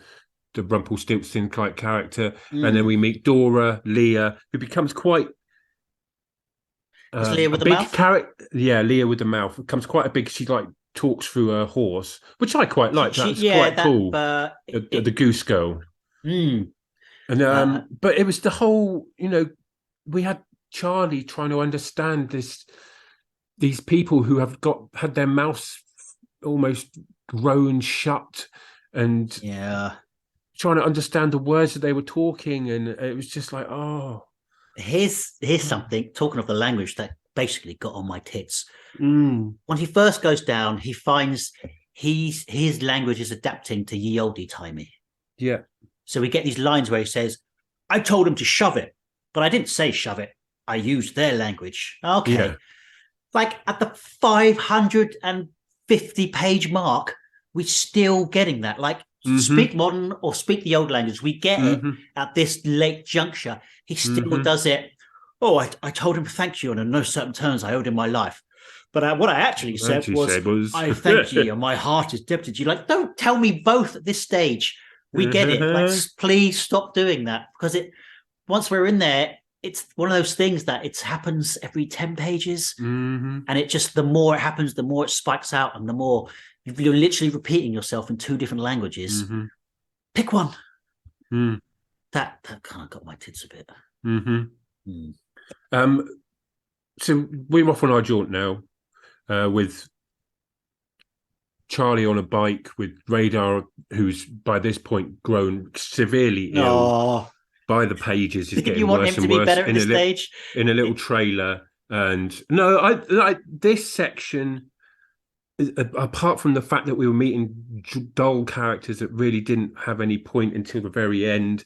Rumpelstiltskin like character. And then we meet Dora, Leah, who becomes quite Leah with the mouth? Character. Yeah, Leah with the mouth. Becomes quite a big, she like talks through her horse, which I quite like. That's quite cool. The Goose Girl. And but it was the whole, we had Charlie trying to understand these people who had their mouths almost grown shut and trying to understand the words that they were talking, and it was just like, oh. Here's something, talking of the language, that basically got on my tits. When he first goes down, he finds his language is adapting to ye olde timey. Yeah. So we get these lines where he says, I told him to shove it, but I didn't say shove it. I used their language. Okay. Yeah. Like at the 550-page mark, we're still getting that. Like, speak modern or speak the old language. We get it at this late juncture. He still does it. Oh, I told him thank you, and in no certain terms I owed him my life. But what I actually said was, I thank you, and my heart is indebted to you. Like, don't tell me both at this stage. We get it. Like, please stop doing that, because once we're in there, it's one of those things that it happens every 10 pages, and it just, the more it happens, the more it spikes out, and the more you're literally repeating yourself in 2 different languages. Pick one. That kind of got my tits a bit. So we're off on our jaunt now with Charlie on a bike with Radar, who's by this point grown severely ill. Oh, By the pages is did you getting want worse him to and be worse better at this stage? in a little trailer. And no, I this section, apart from the fact that we were meeting dull characters that really didn't have any point until the very end,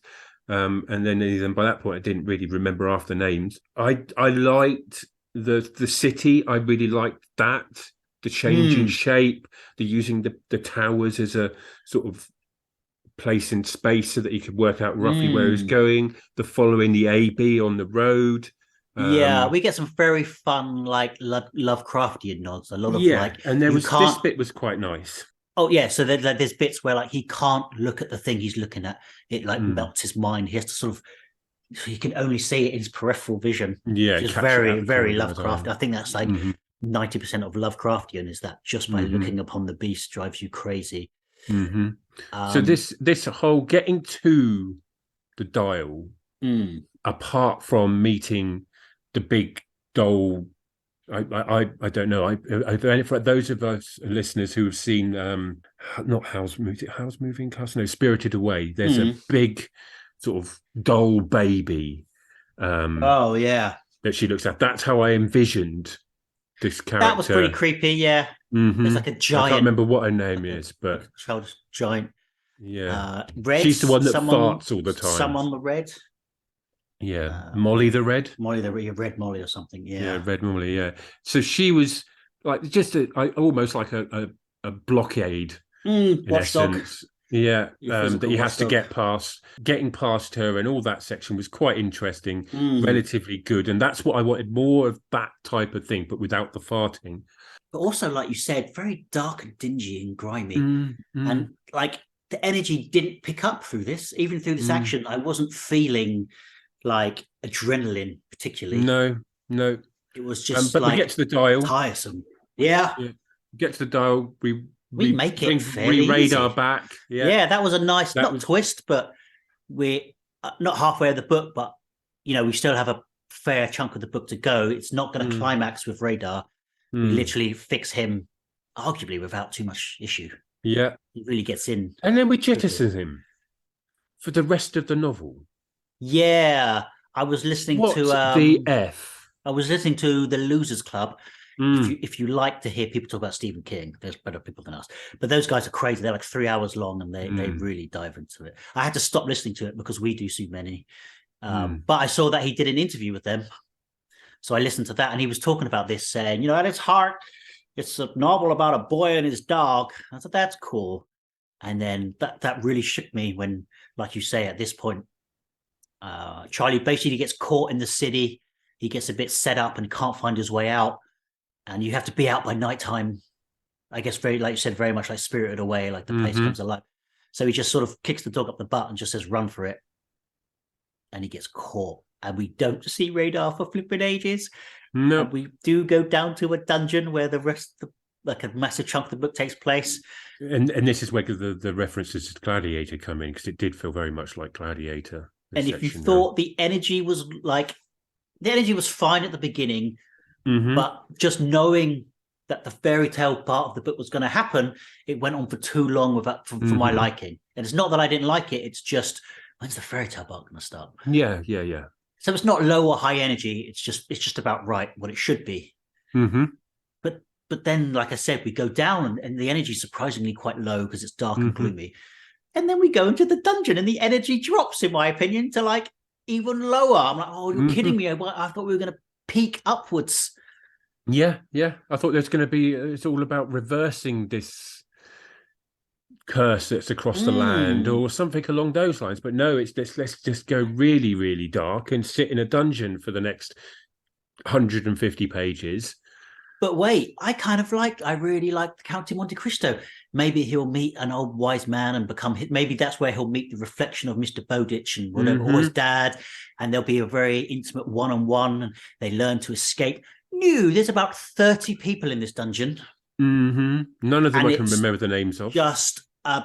and then even by that point I didn't really remember half the names. I liked the city. I really liked that, the change in shape, the using the towers as a sort of place in space so that he could work out roughly where he was going, the following the AB on the road. Yeah, we get some very fun, like Lovecraftian nods. A lot of like, and there you was can't. this bit was quite nice. Oh yeah, so there's bits where like he can't look at the thing he's looking at. It like melts his mind. He has to sort of, he can only see it in his peripheral vision. Yeah, which is very, very Lovecraft. I think that's like 90% of Lovecraftian is that just by looking upon the beast drives you crazy. So this whole getting to the dial, apart from meeting the big doll, I don't know. For those of us listeners who have seen not Howl's Moving Castle, no, Spirited Away. There's a big sort of doll baby. Oh yeah, that she looks at. That's how I envisioned this character. That was pretty creepy. Yeah, there's like a giant. I can't remember what her name is, but child's giant. Yeah, Red. She's the one that farts all the time. Someone the red. Yeah, Molly the Red. Molly the Red Molly or something. Yeah, Red Molly. Yeah. So she was like just almost like a blockade in essence. Yeah, that you have to get past. Getting past her and all that section was quite interesting, relatively good, and that's what I wanted, more of that type of thing, but without the farting. But also, like you said, very dark and dingy and grimy, and like the energy didn't pick up through this. Even through this action, I wasn't feeling like adrenaline particularly. No, it was just. But like, we get to the dial, tiresome. Yeah. Get to the dial. We make it fairly Radar easy. back. Yeah, that was a nice twist, but we're not halfway of the book, but we still have a fair chunk of the book to go. It's not going to climax with Radar. We literally fix him, arguably without too much issue. Yeah, he really gets in, and then we jettison him for the rest of the novel. Yeah, I was listening to the F. I was listening to the Losers Club. If you like to hear people talk about Stephen King, there's better people than us. But those guys are crazy. They're like 3 hours long, and they really dive into it. I had to stop listening to it because we do so many. But I saw that he did an interview with them, so I listened to that, and he was talking about this, saying, at its heart, it's a novel about a boy and his dog. I thought that's cool, and then that really shook me when, like you say, at this point, Charlie basically gets caught in the city. He gets a bit set up and can't find his way out. And you have to be out by nighttime. I guess very, like you said, very much like Spirited Away, like the place comes alive. So he just sort of kicks the dog up the butt and just says, run for it. And he gets caught. And we don't see Radar for flipping ages. No. And we do go down to a dungeon where the rest of like a massive chunk of the book takes place. And this is where the references to Gladiator come in, because it did feel very much like Gladiator. And if you thought the energy was fine at the beginning, but just knowing that the fairy tale part of the book was going to happen, it went on for too long for my liking. And it's not that I didn't like it; it's just, when's the fairy tale part going to start? Yeah. So it's not low or high energy. It's just about right what it should be. But then, like I said, we go down, and the energy is surprisingly quite low because it's dark and gloomy. And then we go into the dungeon, and the energy drops, in my opinion, to like even lower. I'm like, oh, you're kidding me! I thought we were going to peak upwards. Yeah. I thought there's going to be. It's all about reversing this curse that's across the land, or something along those lines. But no, it's this. Let's just go really, really dark and sit in a dungeon for the next 150 pages. But wait, I really liked Count de Monte Cristo. Maybe he'll meet an old wise man and maybe that's where he'll meet the reflection of Mr. Bowditch and whatever, or his dad, and there'll be a very intimate one-on-one, and they learn to escape. There's about 30 people in this dungeon. None of them I can remember the names of. Just a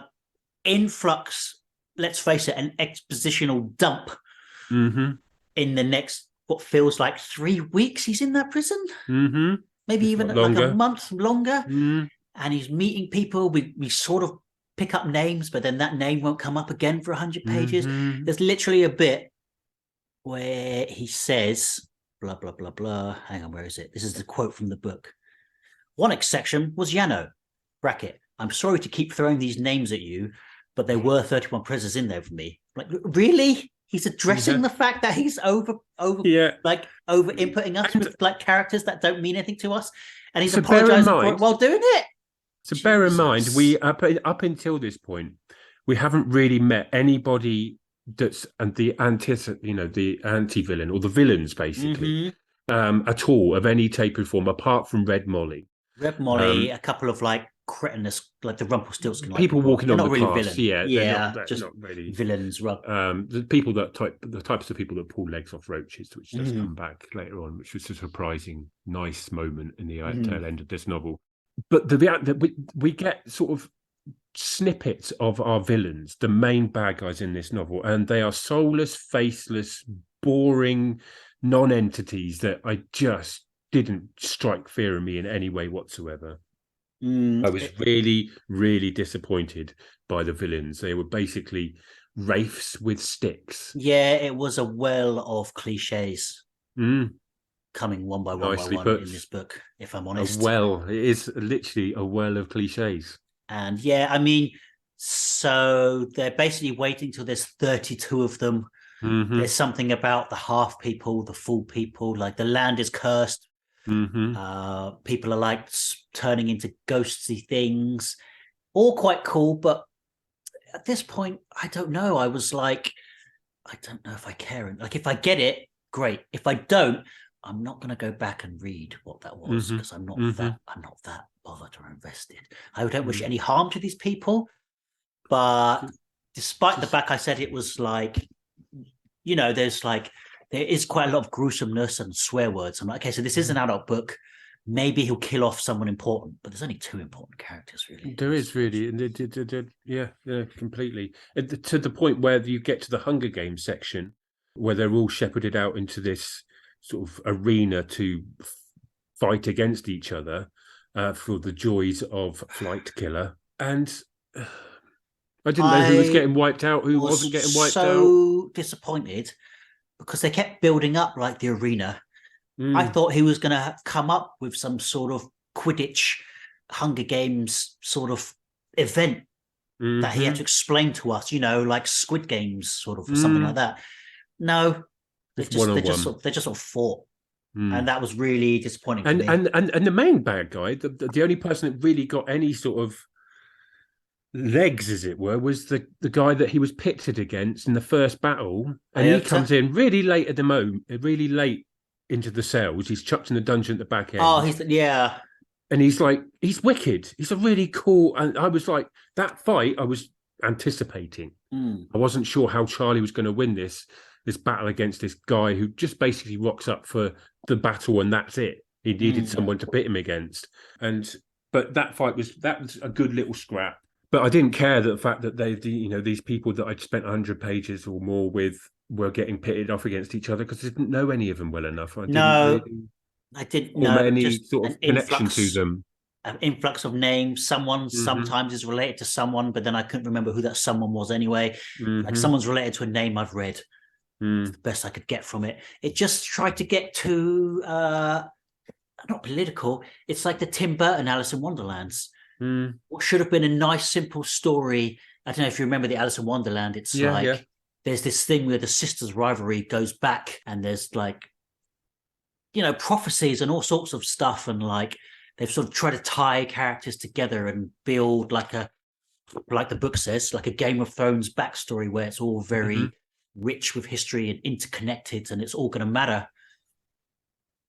influx, let's face it, an expositional dump in the next, what feels like 3 weeks he's in that prison. Maybe even like a month longer. and he's meeting people. We sort of pick up names, but then that name won't come up again for 100 pages. There's literally a bit where he says, blah, blah, blah, blah. Hang on, where is it? This is the quote from the book. One exception was Yano. Bracket. I'm sorry to keep throwing these names at you, but there were 31 prisoners in there for me. Like, really? He's addressing the fact that he's over inputting us with like characters that don't mean anything to us, and he's apologizing for it while doing it. So bear in mind, we up until this point, we haven't really met anybody that's the anti-villain or the villains basically at all of any type or form, apart from Red Molly. Red Molly, a couple of like cretinous, like the Rumpelstiltskin people walking on the really path. They're just not really villains. The types of people that pull legs off roaches, which does come back later on, which was a surprising, nice moment in the tail end of this novel. But we get sort of snippets of our villains, the main bad guys in this novel, and they are soulless, faceless, boring non-entities that I just didn't strike fear in me in any way whatsoever. I was really, really disappointed by the villains. They were basically wraiths with sticks. Yeah, it was a well of cliches coming one by one in this book, if I'm honest. It is literally a well of cliches. And yeah, I mean, so they're basically waiting till there's 32 of them. There's something about the half people, the full people, like the land is cursed. People are like turning into ghostly things, all quite cool. But at this point, I don't know. I was like, I don't know if I care. Like, if I get it, great. If I don't, I'm not going to go back and read what that was because I'm not that bothered or invested. I don't wish any harm to these people, but despite the fact I said it was like, there is quite a lot of gruesomeness and swear words. I'm like, okay, so this is an adult book. Maybe he'll kill off someone important, but there's only 2 important characters, really. There is really, yeah, completely. To the point where you get to the Hunger Games section, where they're all shepherded out into this sort of arena to fight against each other for the joys of Flight Killer, and I didn't know who was getting wiped out, who wasn't getting wiped out. So disappointed. Because they kept building up like the arena. I thought he was going to come up with some sort of Quidditch Hunger Games sort of event that he had to explain to us, like Squid Games sort of, or something like that. No, they just sort of fought. And that was really disappointing to me. And the main bad guy, the only person that really got any sort of legs, as it were, was the guy that he was pitted against in the first battle, and he comes in really late at the moment, really late into the cells. He's chucked in the dungeon at the back end. And he's like, he's wicked. He's a really cool. And I was like, that fight, I was anticipating. I wasn't sure how Charlie was going to win this battle against this guy who just basically rocks up for the battle, and that's it. He needed someone to pit him against, but that fight was a good little scrap. But I didn't care that the fact that these people that I'd spent 100 pages or more with were getting pitted off against each other, because I didn't know any of them well enough. I didn't know any sort of connection to them. An influx of names. Someone sometimes is related to someone, but then I couldn't remember who that someone was anyway. Like someone's related to a name I've read. It's the best I could get from it. It just tried to get to not political. It's like the Tim Burton Alice in Wonderlands. What should have been a nice, simple story. I don't know if you remember the Alice in Wonderland. It's there's this thing where the sisters' rivalry goes back, and there's like, prophecies and all sorts of stuff, and like they've sort of tried to tie characters together and build like the book says, like a Game of Thrones backstory where it's all very rich with history and interconnected, and it's all going to matter.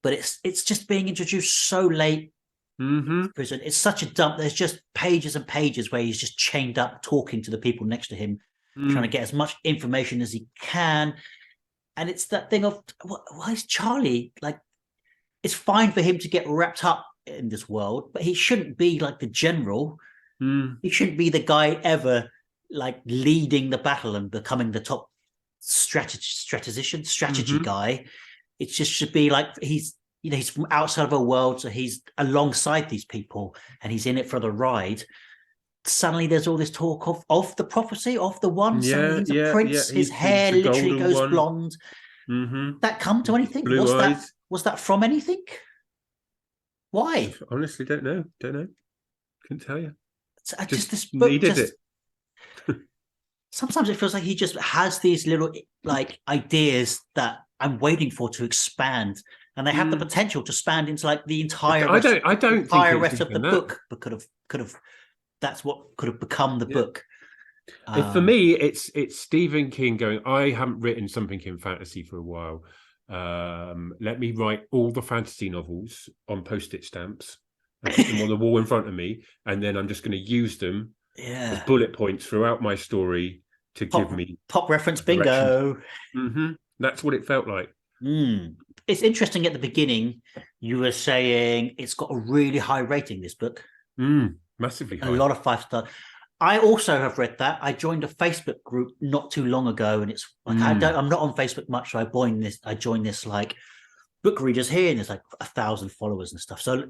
But it's just being introduced so late. Prison. It's such a dump. There's just pages and pages where he's just chained up talking to the people next to him, trying to get as much information as he can. And it's that thing of, why is Charlie like, it's fine for him to get wrapped up in this world, but he shouldn't be like the general. He shouldn't be the guy ever like leading the battle and becoming the top strategy guy. It just should be like he's he's from outside of a world, so he's alongside these people and he's in it for the ride. Suddenly there's all this talk of the prophecy of the one. Suddenly he's a prince. His hair literally goes blonde. That come to anything? Blue eyes. Was that from anything? Why? I honestly don't know. Couldn't tell you. Just this book needed it. Sometimes it feels like he just has these little like ideas that I'm waiting for to expand, and they have the potential to expand into like the entire. I don't think rest of the book, but could have. That's what could have become the book. For me, it's Stephen King going, I haven't written something in fantasy for a while. Let me write all the fantasy novels on post-it stamps and put them on the wall in front of me, and then I'm just going to use them as bullet points throughout my story to give me pop reference bingo. That's what it felt like. It's interesting. At the beginning, you were saying it's got a really high rating, this book. Massively high. A lot of 5 stars. I also have read that. I joined a Facebook group not too long ago, and it's like I'm not on Facebook much, so I joined this like book readers here, and there's like 1,000 followers and stuff. So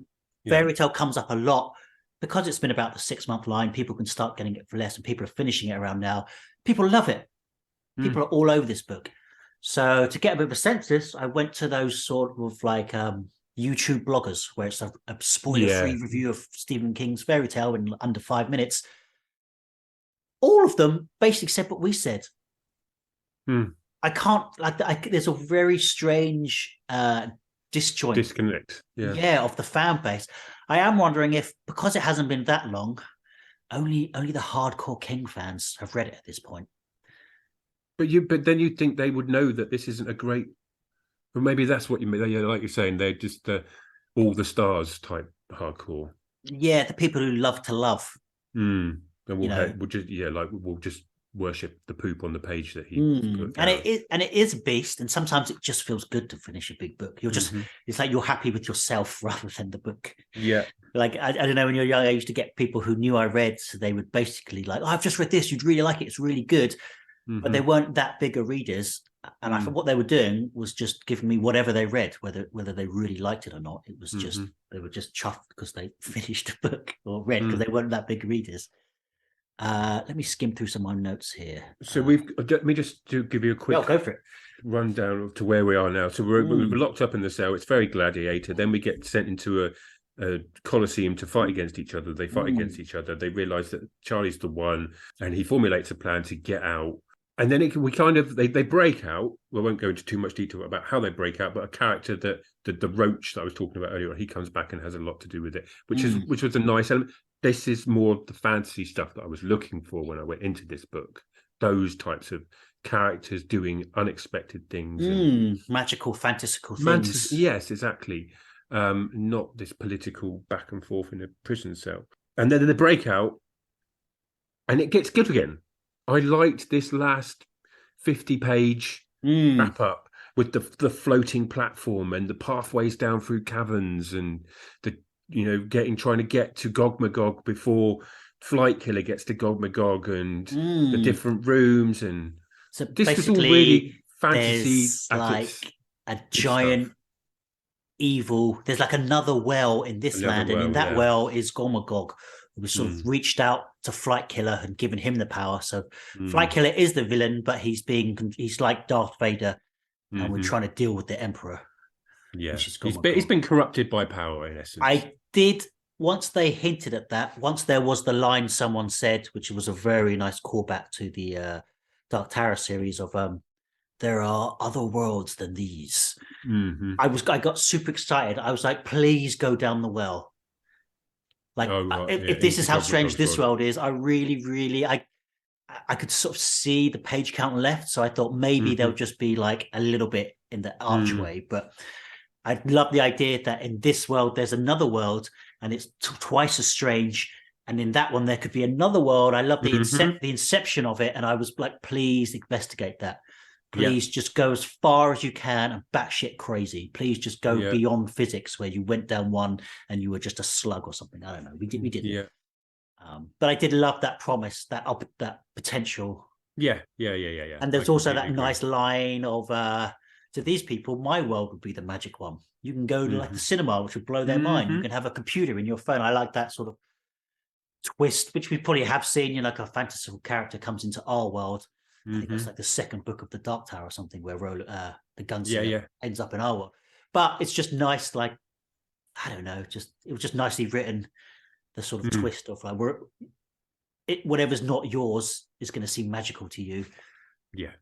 Fairy Tale comes up a lot because it's been about the 6-month line. People can start getting it for less, and people are finishing it around now. People love it. People are all over this book. So to get a bit of a census, I went to those sort of like YouTube bloggers where it's a spoiler-free review of Stephen King's Fairy Tale in under 5 minutes. All of them basically said what we said. I can't there's a very strange disconnect of the fan base. I am wondering if, because it hasn't been that long, only the hardcore King fans have read it at this point. But then you'd think they would know that this isn't a great. Well, maybe that's what you mean. Like you're saying, they're just all the stars type hardcore. Yeah, the people who love to love. And we'll just worship the poop on the page that he put down. And it is a beast, and sometimes it just feels good to finish a big book. You're just it's like you're happy with yourself rather than the book. Like I don't know, when you're young, I used to get people who knew I read, so they would basically like, I've just read this, you'd really like it, it's really good. But they weren't that big of readers, and I thought what they were doing was just giving me whatever they read, whether they really liked it or not. It was just they were just chuffed because they finished the book or read, because they weren't that big readers. Let me skim through some of my notes here. So let me just to give you a quick go for it. Rundown to where we are now. So we're locked up in the cell. It's very gladiator. Then we get sent into a coliseum to fight against each other. They fight against each other. They realise that Charlie's the one, and he formulates a plan to get out. And then they break out. We won't go into too much detail about how they break out, but a character that the roach that I was talking about earlier, he comes back and has a lot to do with it, which was a nice element. This is more the fantasy stuff that I was looking for when I went into this book. Those types of characters doing unexpected things, magical, fantastical things. Yes, exactly. Not this political back and forth in a prison cell. And then they break out, and it gets good again. I liked this last 50-page wrap up with the floating platform and the pathways down through caverns and the trying to get to Gog Magog before Flight Killer gets to Gog Magog, and the different rooms, and so this was all really fantasy. Like a giant evil. There's like another well in this land, and in that well is Gog Magog, who sort of reached out to Flight Killer and given him the power. So Flight Killer is the villain, but he's like Darth Vader, and we're trying to deal with the Emperor. Yeah, he's been corrupted by power, in essence. I did, once they hinted at that, once there was the line someone said, which was a very nice callback to the Dark Tower series of there are other worlds than these. I got super excited. I was like, please go down the well. Like, if this is how strange this world is, I really, really, I could sort of see the page count left. So I thought maybe there'll just be like a little bit in the archway. But I love the idea that in this world, there's another world, and it's twice as strange. And in that one, there could be another world. I love the inception of it. And I was like, please investigate that. Please just go as far as you can and batshit crazy. Please just go beyond physics, where you went down one and you were just a slug or something. I don't know. We did. Yeah. But I did love that promise, that potential. Yeah. And there's also that nice line of to these people, my world would be the magic one. You can go to like the cinema, which would blow their Mm-hmm. mind. You can have a computer in your phone. I like that sort of twist, which we probably have seen. You know, like a fanciful character comes into our world. I think that's like the second book of the Dark Tower or something, where the gunslinger ends up in our world. But it's just nice, like, I don't know, it was just nicely written. The sort of twist of like, whatever's not yours is going to seem magical to you. Yeah,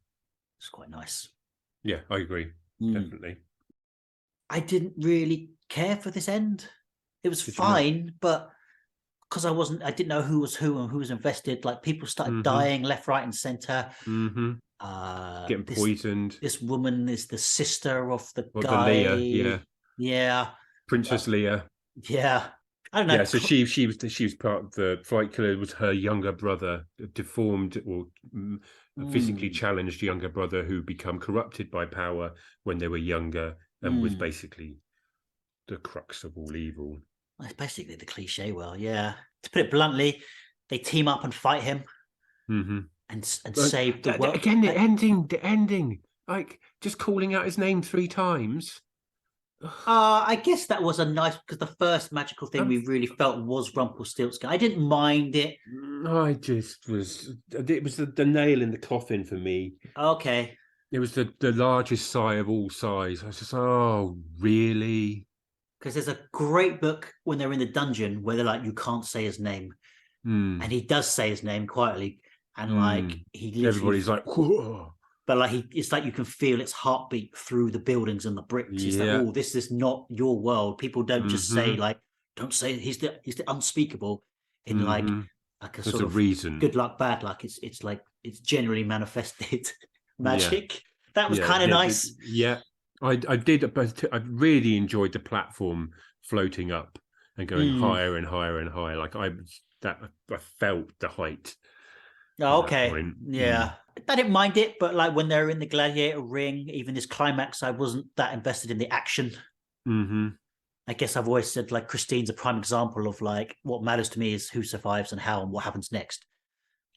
it's quite nice. Yeah, I agree. Definitely. I didn't really care for this end. It was fine, but because I didn't know who was who and who was invested. Like, people started dying left, right, and center. Getting poisoned. This woman is the sister of the The guy. Leah, yeah, Princess Leah. Yeah, I don't know. Yeah, so she was part of the Flight Killer. It was her younger brother, a deformed or physically challenged younger brother who become corrupted by power when they were younger, and was basically the crux of all evil. Well, it's basically the cliche. Well, yeah. To put it bluntly, they team up and fight him, and save the world. Again, the ending, like just calling out his name 3 times. I guess that was a nice, because the first magical thing we really felt was Rumpelstiltskin. I didn't mind it. It was the nail in the coffin for me. Okay. It was the largest sigh of all sighs. I was just, oh, really? Because there's a great book when they're in the dungeon where they're like, you can't say his name. And he does say his name quietly. And like, he literally... Everybody's like, whoa. But like, it's like you can feel its heartbeat through the buildings and the bricks. It's like, oh, this is not your world. People don't just say like, don't say he's the unspeakable in like a sort of reason. Good luck, bad luck. It's like, it's generally manifested magic. That was kind of nice. I did, but I really enjoyed the platform floating up and going higher and higher and higher. Like I felt the height. Oh, okay. I didn't mind it, but like when they're in the gladiator ring, even this climax, I wasn't that invested in the action. I guess I've always said like Christine's a prime example of like what matters to me is who survives and how and what happens next.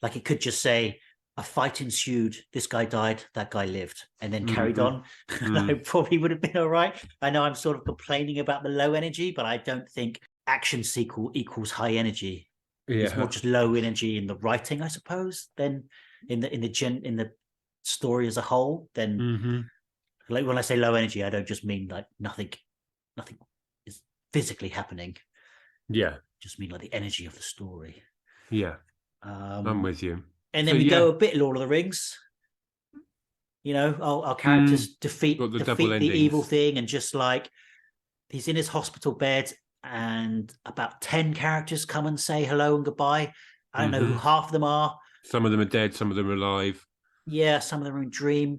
Like, it could just say a fight ensued, this guy died, that guy lived, and then carried on. I probably would have been all right. I know I'm sort of complaining about the low energy, but I don't think action sequel equals high energy. It's more just low energy in the writing, I suppose, than in the story as a whole. Then, like, when I say low energy, I don't just mean like nothing is physically happening. Just mean like the energy of the story. I'm with you. And then we go a bit Lord of the Rings. You know, our characters defeat the evil thing, and just like, he's in his hospital bed, and about 10 characters come and say hello and goodbye. I don't know who half of them are. Some of them are dead, some of them are alive. Yeah, some of them are in dream.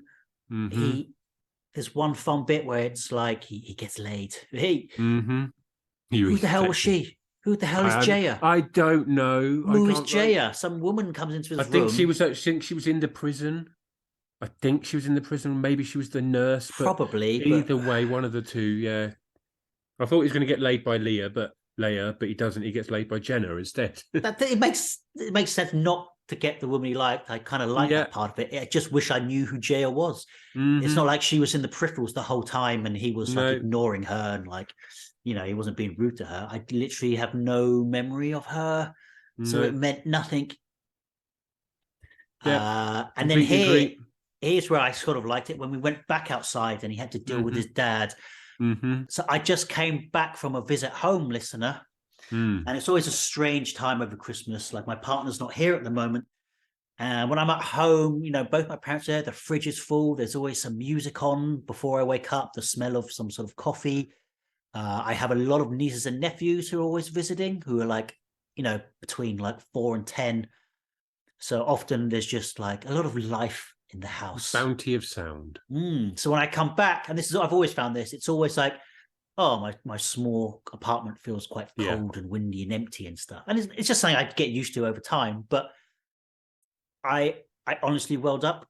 There's one fun bit where it's like he gets laid. Hey, who the hell was she? Who the hell is Jaya? I don't know. Who is Jaya? Some woman comes into his room. I think she was in the prison. I think she was in the prison. Maybe she was the nurse. Probably. Either way, one of the two. Yeah. I thought he was going to get laid by Leia, but he doesn't. He gets laid by Jenna instead. It makes sense not to get the woman he liked. I kind of like that part of it. I just wish I knew who Jaya was. It's not like she was in the peripherals the whole time and he was like ignoring her and like, you know, he wasn't being rude to her. I literally have no memory of her, so it meant nothing. And then here's where I sort of liked it, when we went back outside and he had to deal with his dad. So I just came back from a visit home, listener, and it's always a strange time over Christmas. Like, my partner's not here at the moment, and when I'm at home, you know, both my parents are there, the fridge is full, there's always some music on before I wake up, the smell of some sort of coffee. I have a lot of nieces and nephews who are always visiting, who are like, you know, between like 4 and 10. So often there's just like a lot of life in the house. Bounty of sound. So when I come back, and this is, I've always found this, it's always like, oh, my small apartment feels quite cold and windy and empty and stuff. And it's just something I get used to over time. But I honestly welled up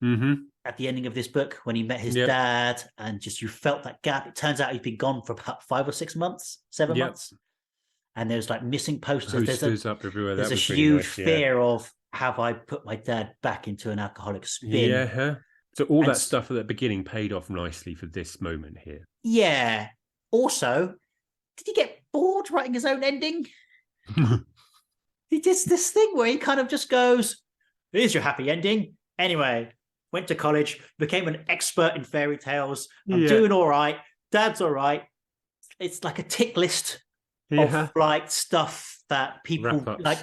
at the ending of this book when he met his dad, and just, you felt that gap. It turns out he's been gone for about 5 or 6 months, 7 months. And there's like missing posters. There's up everywhere. There's a huge fear of, have I put my dad back into an alcoholic spin? So all that stuff at the beginning paid off nicely for this moment here. Yeah. Also, did he get bored writing his own ending? He does this thing where he kind of just goes, here's your happy ending. Anyway, went to college, became an expert in fairy tales. I'm doing all right. Dad's all right. It's like a tick list of like stuff that people like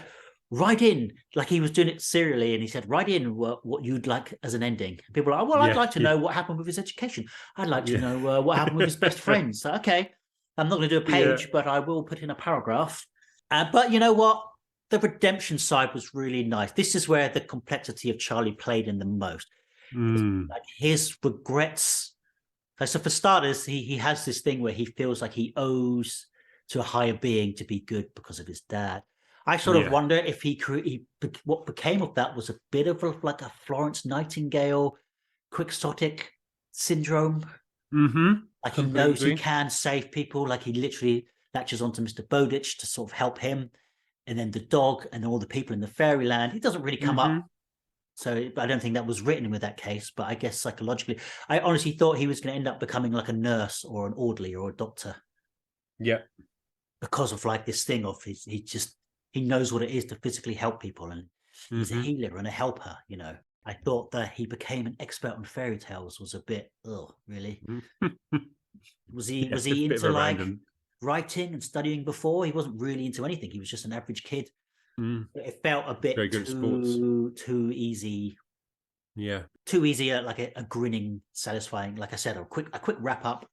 write in. Like he was doing it serially, and he said, write in what you'd like as an ending. People are like, well, I'd like to know what happened with his education. I'd like to know what happened with his best friends. So, okay, I'm not going to do a page, but I will put in a paragraph. But you know what? The redemption side was really nice. This is where the complexity of Charlie played in the most. Like his regrets. So for starters, he has this thing where he feels like he owes to a higher being to be good because of his dad. I sort of wonder if what became of that was a bit of like a Florence Nightingale quixotic syndrome. Like he knows he can save people. Like he literally latches onto Mr. Bowditch to sort of help him. And then the dog and all the people in the fairyland. He doesn't really come up. So I don't think that was written with that case. But I guess psychologically, I honestly thought he was going to end up becoming like a nurse or an orderly or a doctor. Yeah. Because of like this thing of he knows what it is to physically help people. And he's a healer and a helper, you know. I thought that he became an expert on fairy tales was a bit, really? Was he into like writing and studying before? He wasn't really into anything. He was just an average kid. It felt a bit too easy. Yeah. Too easy, like a grinning, satisfying, like I said, a quick wrap up.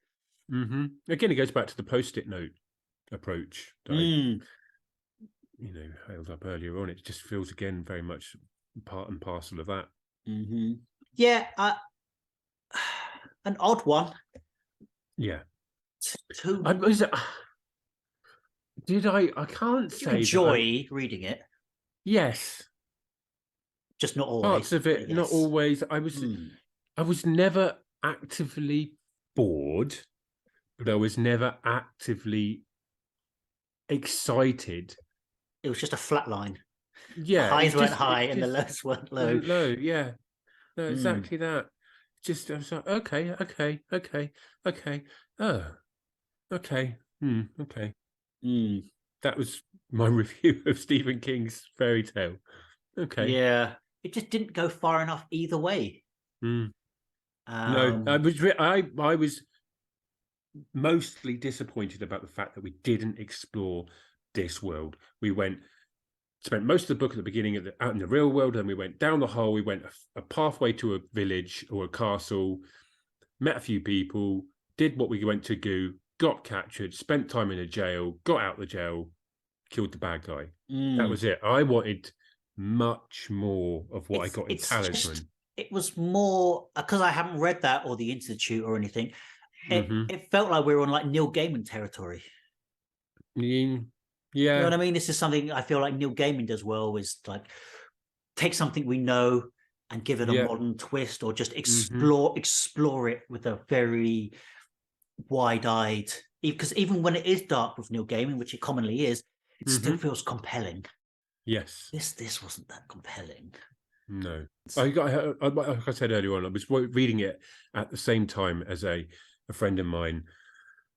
Again, it goes back to the post-it note approach that I hailed up earlier on. It just feels again very much part and parcel of that. Yeah, an odd one. Yeah. Did I can't say enjoy reading it? Yes. Just not always. Parts of it, not always. I was never actively bored, but I was never actively excited. It was just a flat line. Yeah. The highs weren't high and the lows weren't low. Low, yeah. No, exactly that. Just I was like, okay. Oh. Okay. Okay. That was my review of Stephen King's fairy tale. Okay. Yeah. It just didn't go far enough either way. No, I was mostly disappointed about the fact that we didn't explore this world. We spent most of the book at the beginning out in the real world, and we went down the hole. We went a pathway to a village or a castle, met a few people, did what we went to do, got captured, spent time in a jail, got out the jail, killed the bad guy. That was it. I wanted much more of what I got in Talisman. It was more because I haven't read that or the Institute or anything. It felt like we were on like Neil Gaiman territory. Yeah. You know what I mean? This is something I feel like Neil Gaiman does well, is like take something we know and give it a modern twist, or just explore it with a very wide-eyed, because even when it is dark with Neil Gaiman, which it commonly is, it still feels compelling. Yes. This wasn't that compelling. No. Like I said earlier on, I was reading it at the same time as a friend of mine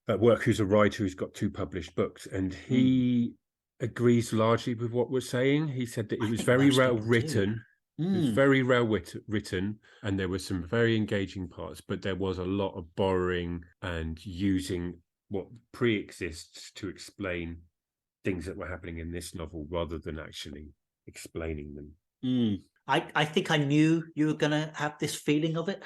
at work who's a writer who's got 2 published books, and he agrees largely with what we're saying. He said that it was very well written. It was very well written, and there were some very engaging parts, but there was a lot of borrowing and using what pre-exists to explain things that were happening in this novel rather than actually explaining them. I think I knew you were going to have this feeling of it.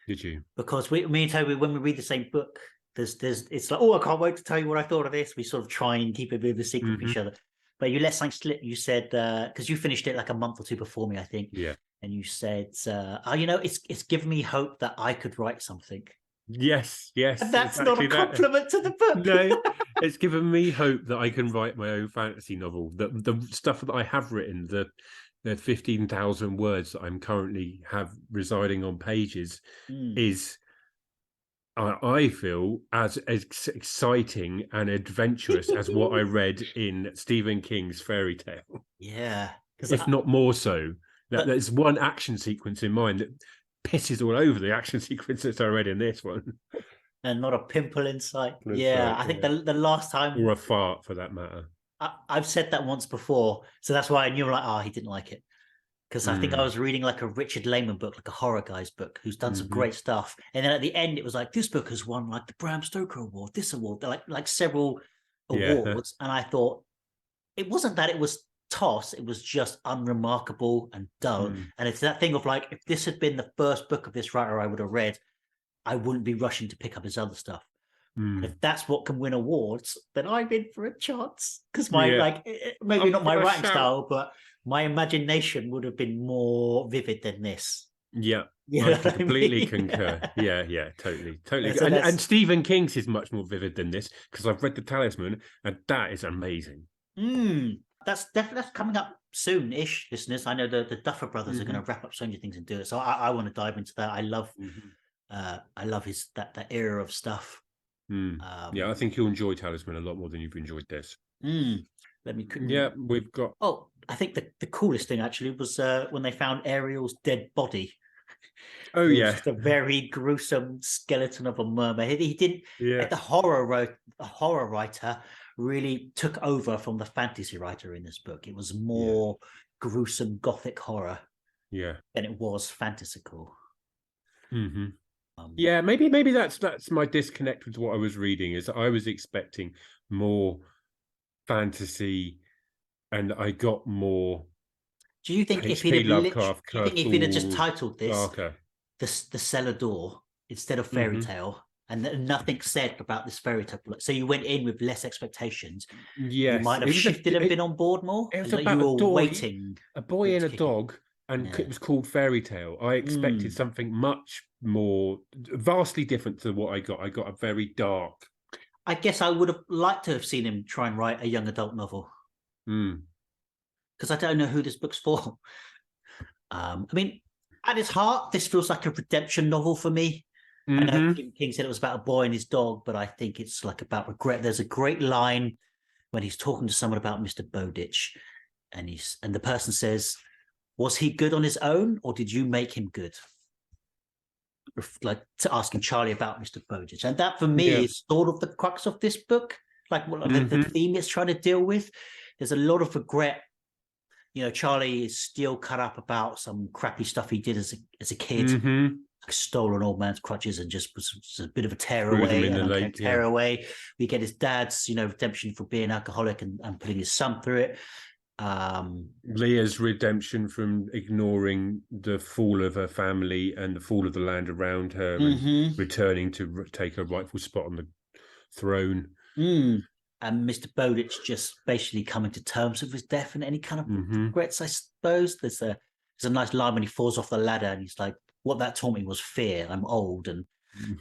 Did you? Because me and Toby, when we read the same book, it's like, oh, I can't wait to tell you what I thought of this. We sort of try and keep a bit of a secret from each other. But you let something slip. You said, because you finished it like a month or 2 before me, I think. Yeah. And you said, it's given me hope that I could write something. Yes. And that's not a compliment to the book. No, it's given me hope that I can write my own fantasy novel. The stuff that I have written, the 15,000 words that I'm currently have residing on pages is, I feel, as exciting and adventurous as what I read in Stephen King's fairy tale. Yeah. If not more so. There's one action sequence in mind that pisses all over the action sequences I read in this one. And not a pimple in sight. Yeah, I think the last time... Or a fart, for that matter. I've said that once before, so that's why I knew, like, he didn't like it. Because I think I was reading like a Richard Lehman book, like a horror guy's book, who's done some great stuff. And then at the end, it was like, this book has won like the Bram Stoker Award, this award, like several awards. And I thought, it wasn't that it was toss, it was just unremarkable and dull. And it's that thing of like, if this had been the first book of this writer I would have read, I wouldn't be rushing to pick up his other stuff. And if that's what can win awards, then I'm in for a chance. Because maybe not my writing style, but my imagination would have been more vivid than this. Yeah, I completely concur. Yeah, totally. And Stephen King's is much more vivid than this, because I've read The Talisman, and that is amazing. That's coming up soon-ish, listeners. I know the Duffer Brothers are going to wrap up Stranger Things and do it, so I want to dive into that. I love his that era of stuff. I think you'll enjoy Talisman a lot more than you've enjoyed this. Let me quickly... Yeah, we've got... Oh, I think the coolest thing actually was when they found Ariel's dead body. Oh, yeah. Just a very gruesome skeleton of a mermaid. He didn't... The horror writer really took over from the fantasy writer in this book. It was more gruesome gothic horror than it was fantastical. Maybe that's my disconnect with what I was reading, is I was expecting more fantasy, and I got more. Do you think if he'd have just titled this the Cellar Door instead of Fairy Tale, and nothing said about this fairy tale, so you went in with less expectations, you might have shifted and been on board more? It was about you were waiting, a boy and a dog, and it was called Fairy Tale. I expected something much more, vastly different to what I got. I got a very dark... I guess I would have liked to have seen him try and write a young adult novel. Because I don't know who this book's for. I mean, at its heart, this feels like a redemption novel for me. I know King said it was about a boy and his dog, but I think it's like about regret. There's a great line when he's talking to someone about Mr. Bowditch, and the person says, was he good on his own, or did you make him good? Like asking Charlie about Mr. Bowditch. And that for me is sort of the crux of this book, like the theme it's trying to deal with. There's a lot of regret. You know, Charlie is still cut up about some crappy stuff he did as a kid, like stole an old man's crutches and just was a bit of a tearaway. We get his dad's, redemption for being alcoholic and putting his son through it. Leah's redemption from ignoring the fall of her family and the fall of the land around her, and returning to take her rightful spot on the throne. And Mr. Bowditch just basically coming to terms with his death and any kind of regrets, I suppose. There's a nice line when he falls off the ladder and he's like, what that taught me was fear. I'm old. And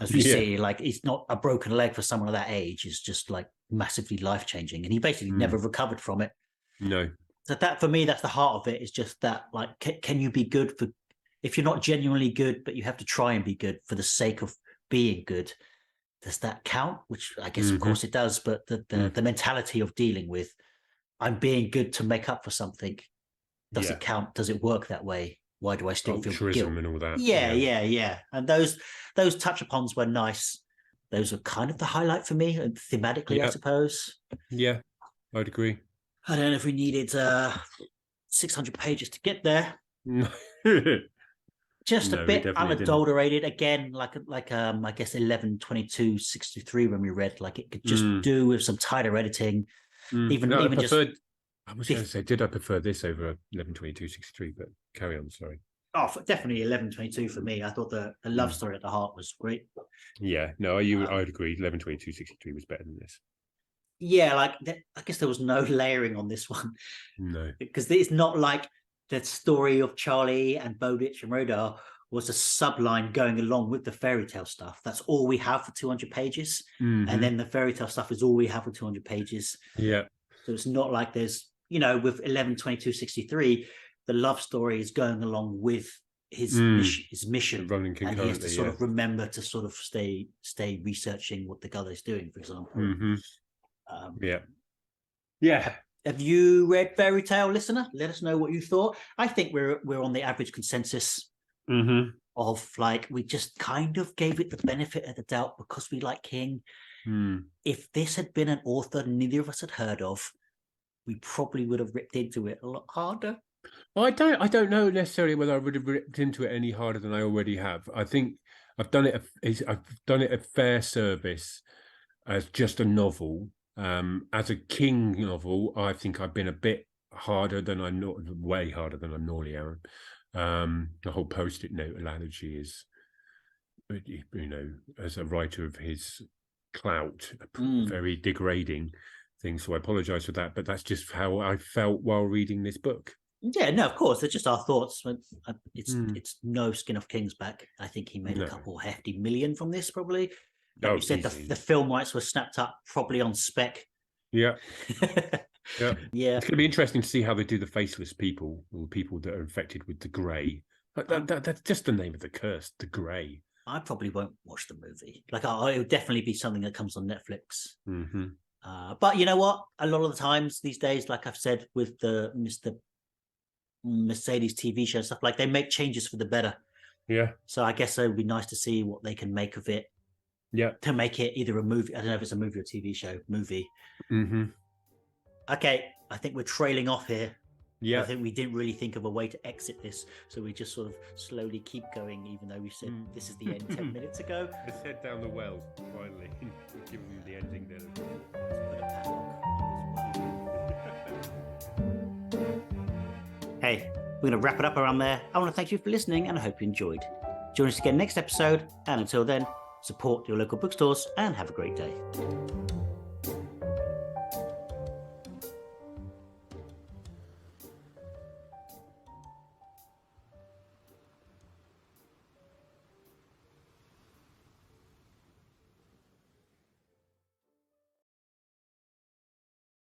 as we see, like, it's not a broken leg for someone of that age. It's just like massively life-changing. And he basically never recovered from it. No. So that, for me, that's the heart of it. Is just that, like, can you be good if you're not genuinely good, but you have to try and be good for the sake of being good? Does that count? Which I guess, of course, it does. But the mentality of dealing with, I'm being good to make up for something. Does it count? Does it work that way? Why do I still feel guilt? And all that. Yeah. And those touch-upons were nice. Those are kind of the highlight for me, thematically, I suppose. Yeah, I'd agree. I don't know if we needed 600 pages to get there. Just a bit unadulterated. Again, like I guess 11/22/63 when we read, like it could just do with some tighter editing. I was going to say, did I prefer this over 11/22/63? But carry on. Sorry. Oh, definitely 11/22 for me. I thought the love story at the heart was great. Yeah, no, I'd agree. 11/22/63 was better than this. Yeah, like I guess there was no layering on this one. No, because it's not like the story of Charlie and Bowditch and Rodar was a subline going along with the fairy tale stuff. That's all we have for 200 pages, and then the fairy tale stuff is all we have for 200 pages. Yeah, so it's not like there's with 11/22/63, the love story is going along with his mission, running concurrently, and he has to sort of remember to sort of stay researching what the guy is doing, for example. Yeah. Have you read Fairy Tale, listener? Let us know what you thought. I think we're on the average consensus of of like, we just kind of gave it the benefit of the doubt because we like King. If this had been an author neither of us had heard of, we probably would have ripped into it a lot harder. Well, I don't know necessarily whether I would have ripped into it any harder than I already have. I think I've done it a fair service as just a novel. As a King novel, I think I've been a bit harder than way harder than I normally am. The whole post-it note analogy is, as a writer of his clout, very degrading thing. So I apologize for that, but that's just how I felt while reading this book. Yeah, no, of course, they're just our thoughts. It's no skin off King's back. I think he made a couple hefty million from this, probably. Like you said, the film rights were snapped up probably on spec. Yeah. Yeah. Yeah. It's going to be interesting to see how they do the faceless people, or people that are infected with the grey. That's just the name of the curse, the grey. I probably won't watch the movie. Like, it would definitely be something that comes on Netflix. But you know what? A lot of the times these days, like I've said with the Mr. Mercedes TV show and stuff, like they make changes for the better. Yeah. So I guess it would be nice to see what they can make of it. Yeah. To make it either a movie. I don't know if it's a movie or TV show. Movie. Okay, I think we're trailing off here. Yeah. I think we didn't really think of a way to exit this, so we just sort of slowly keep going, even though we said this is the end 10 minutes ago. Let's head down the well, finally. We'll give them the ending then. Hey, we're going to wrap it up around there. I want to thank you for listening, and I hope you enjoyed. Join us again next episode, and until then, support your local bookstores and have a great day.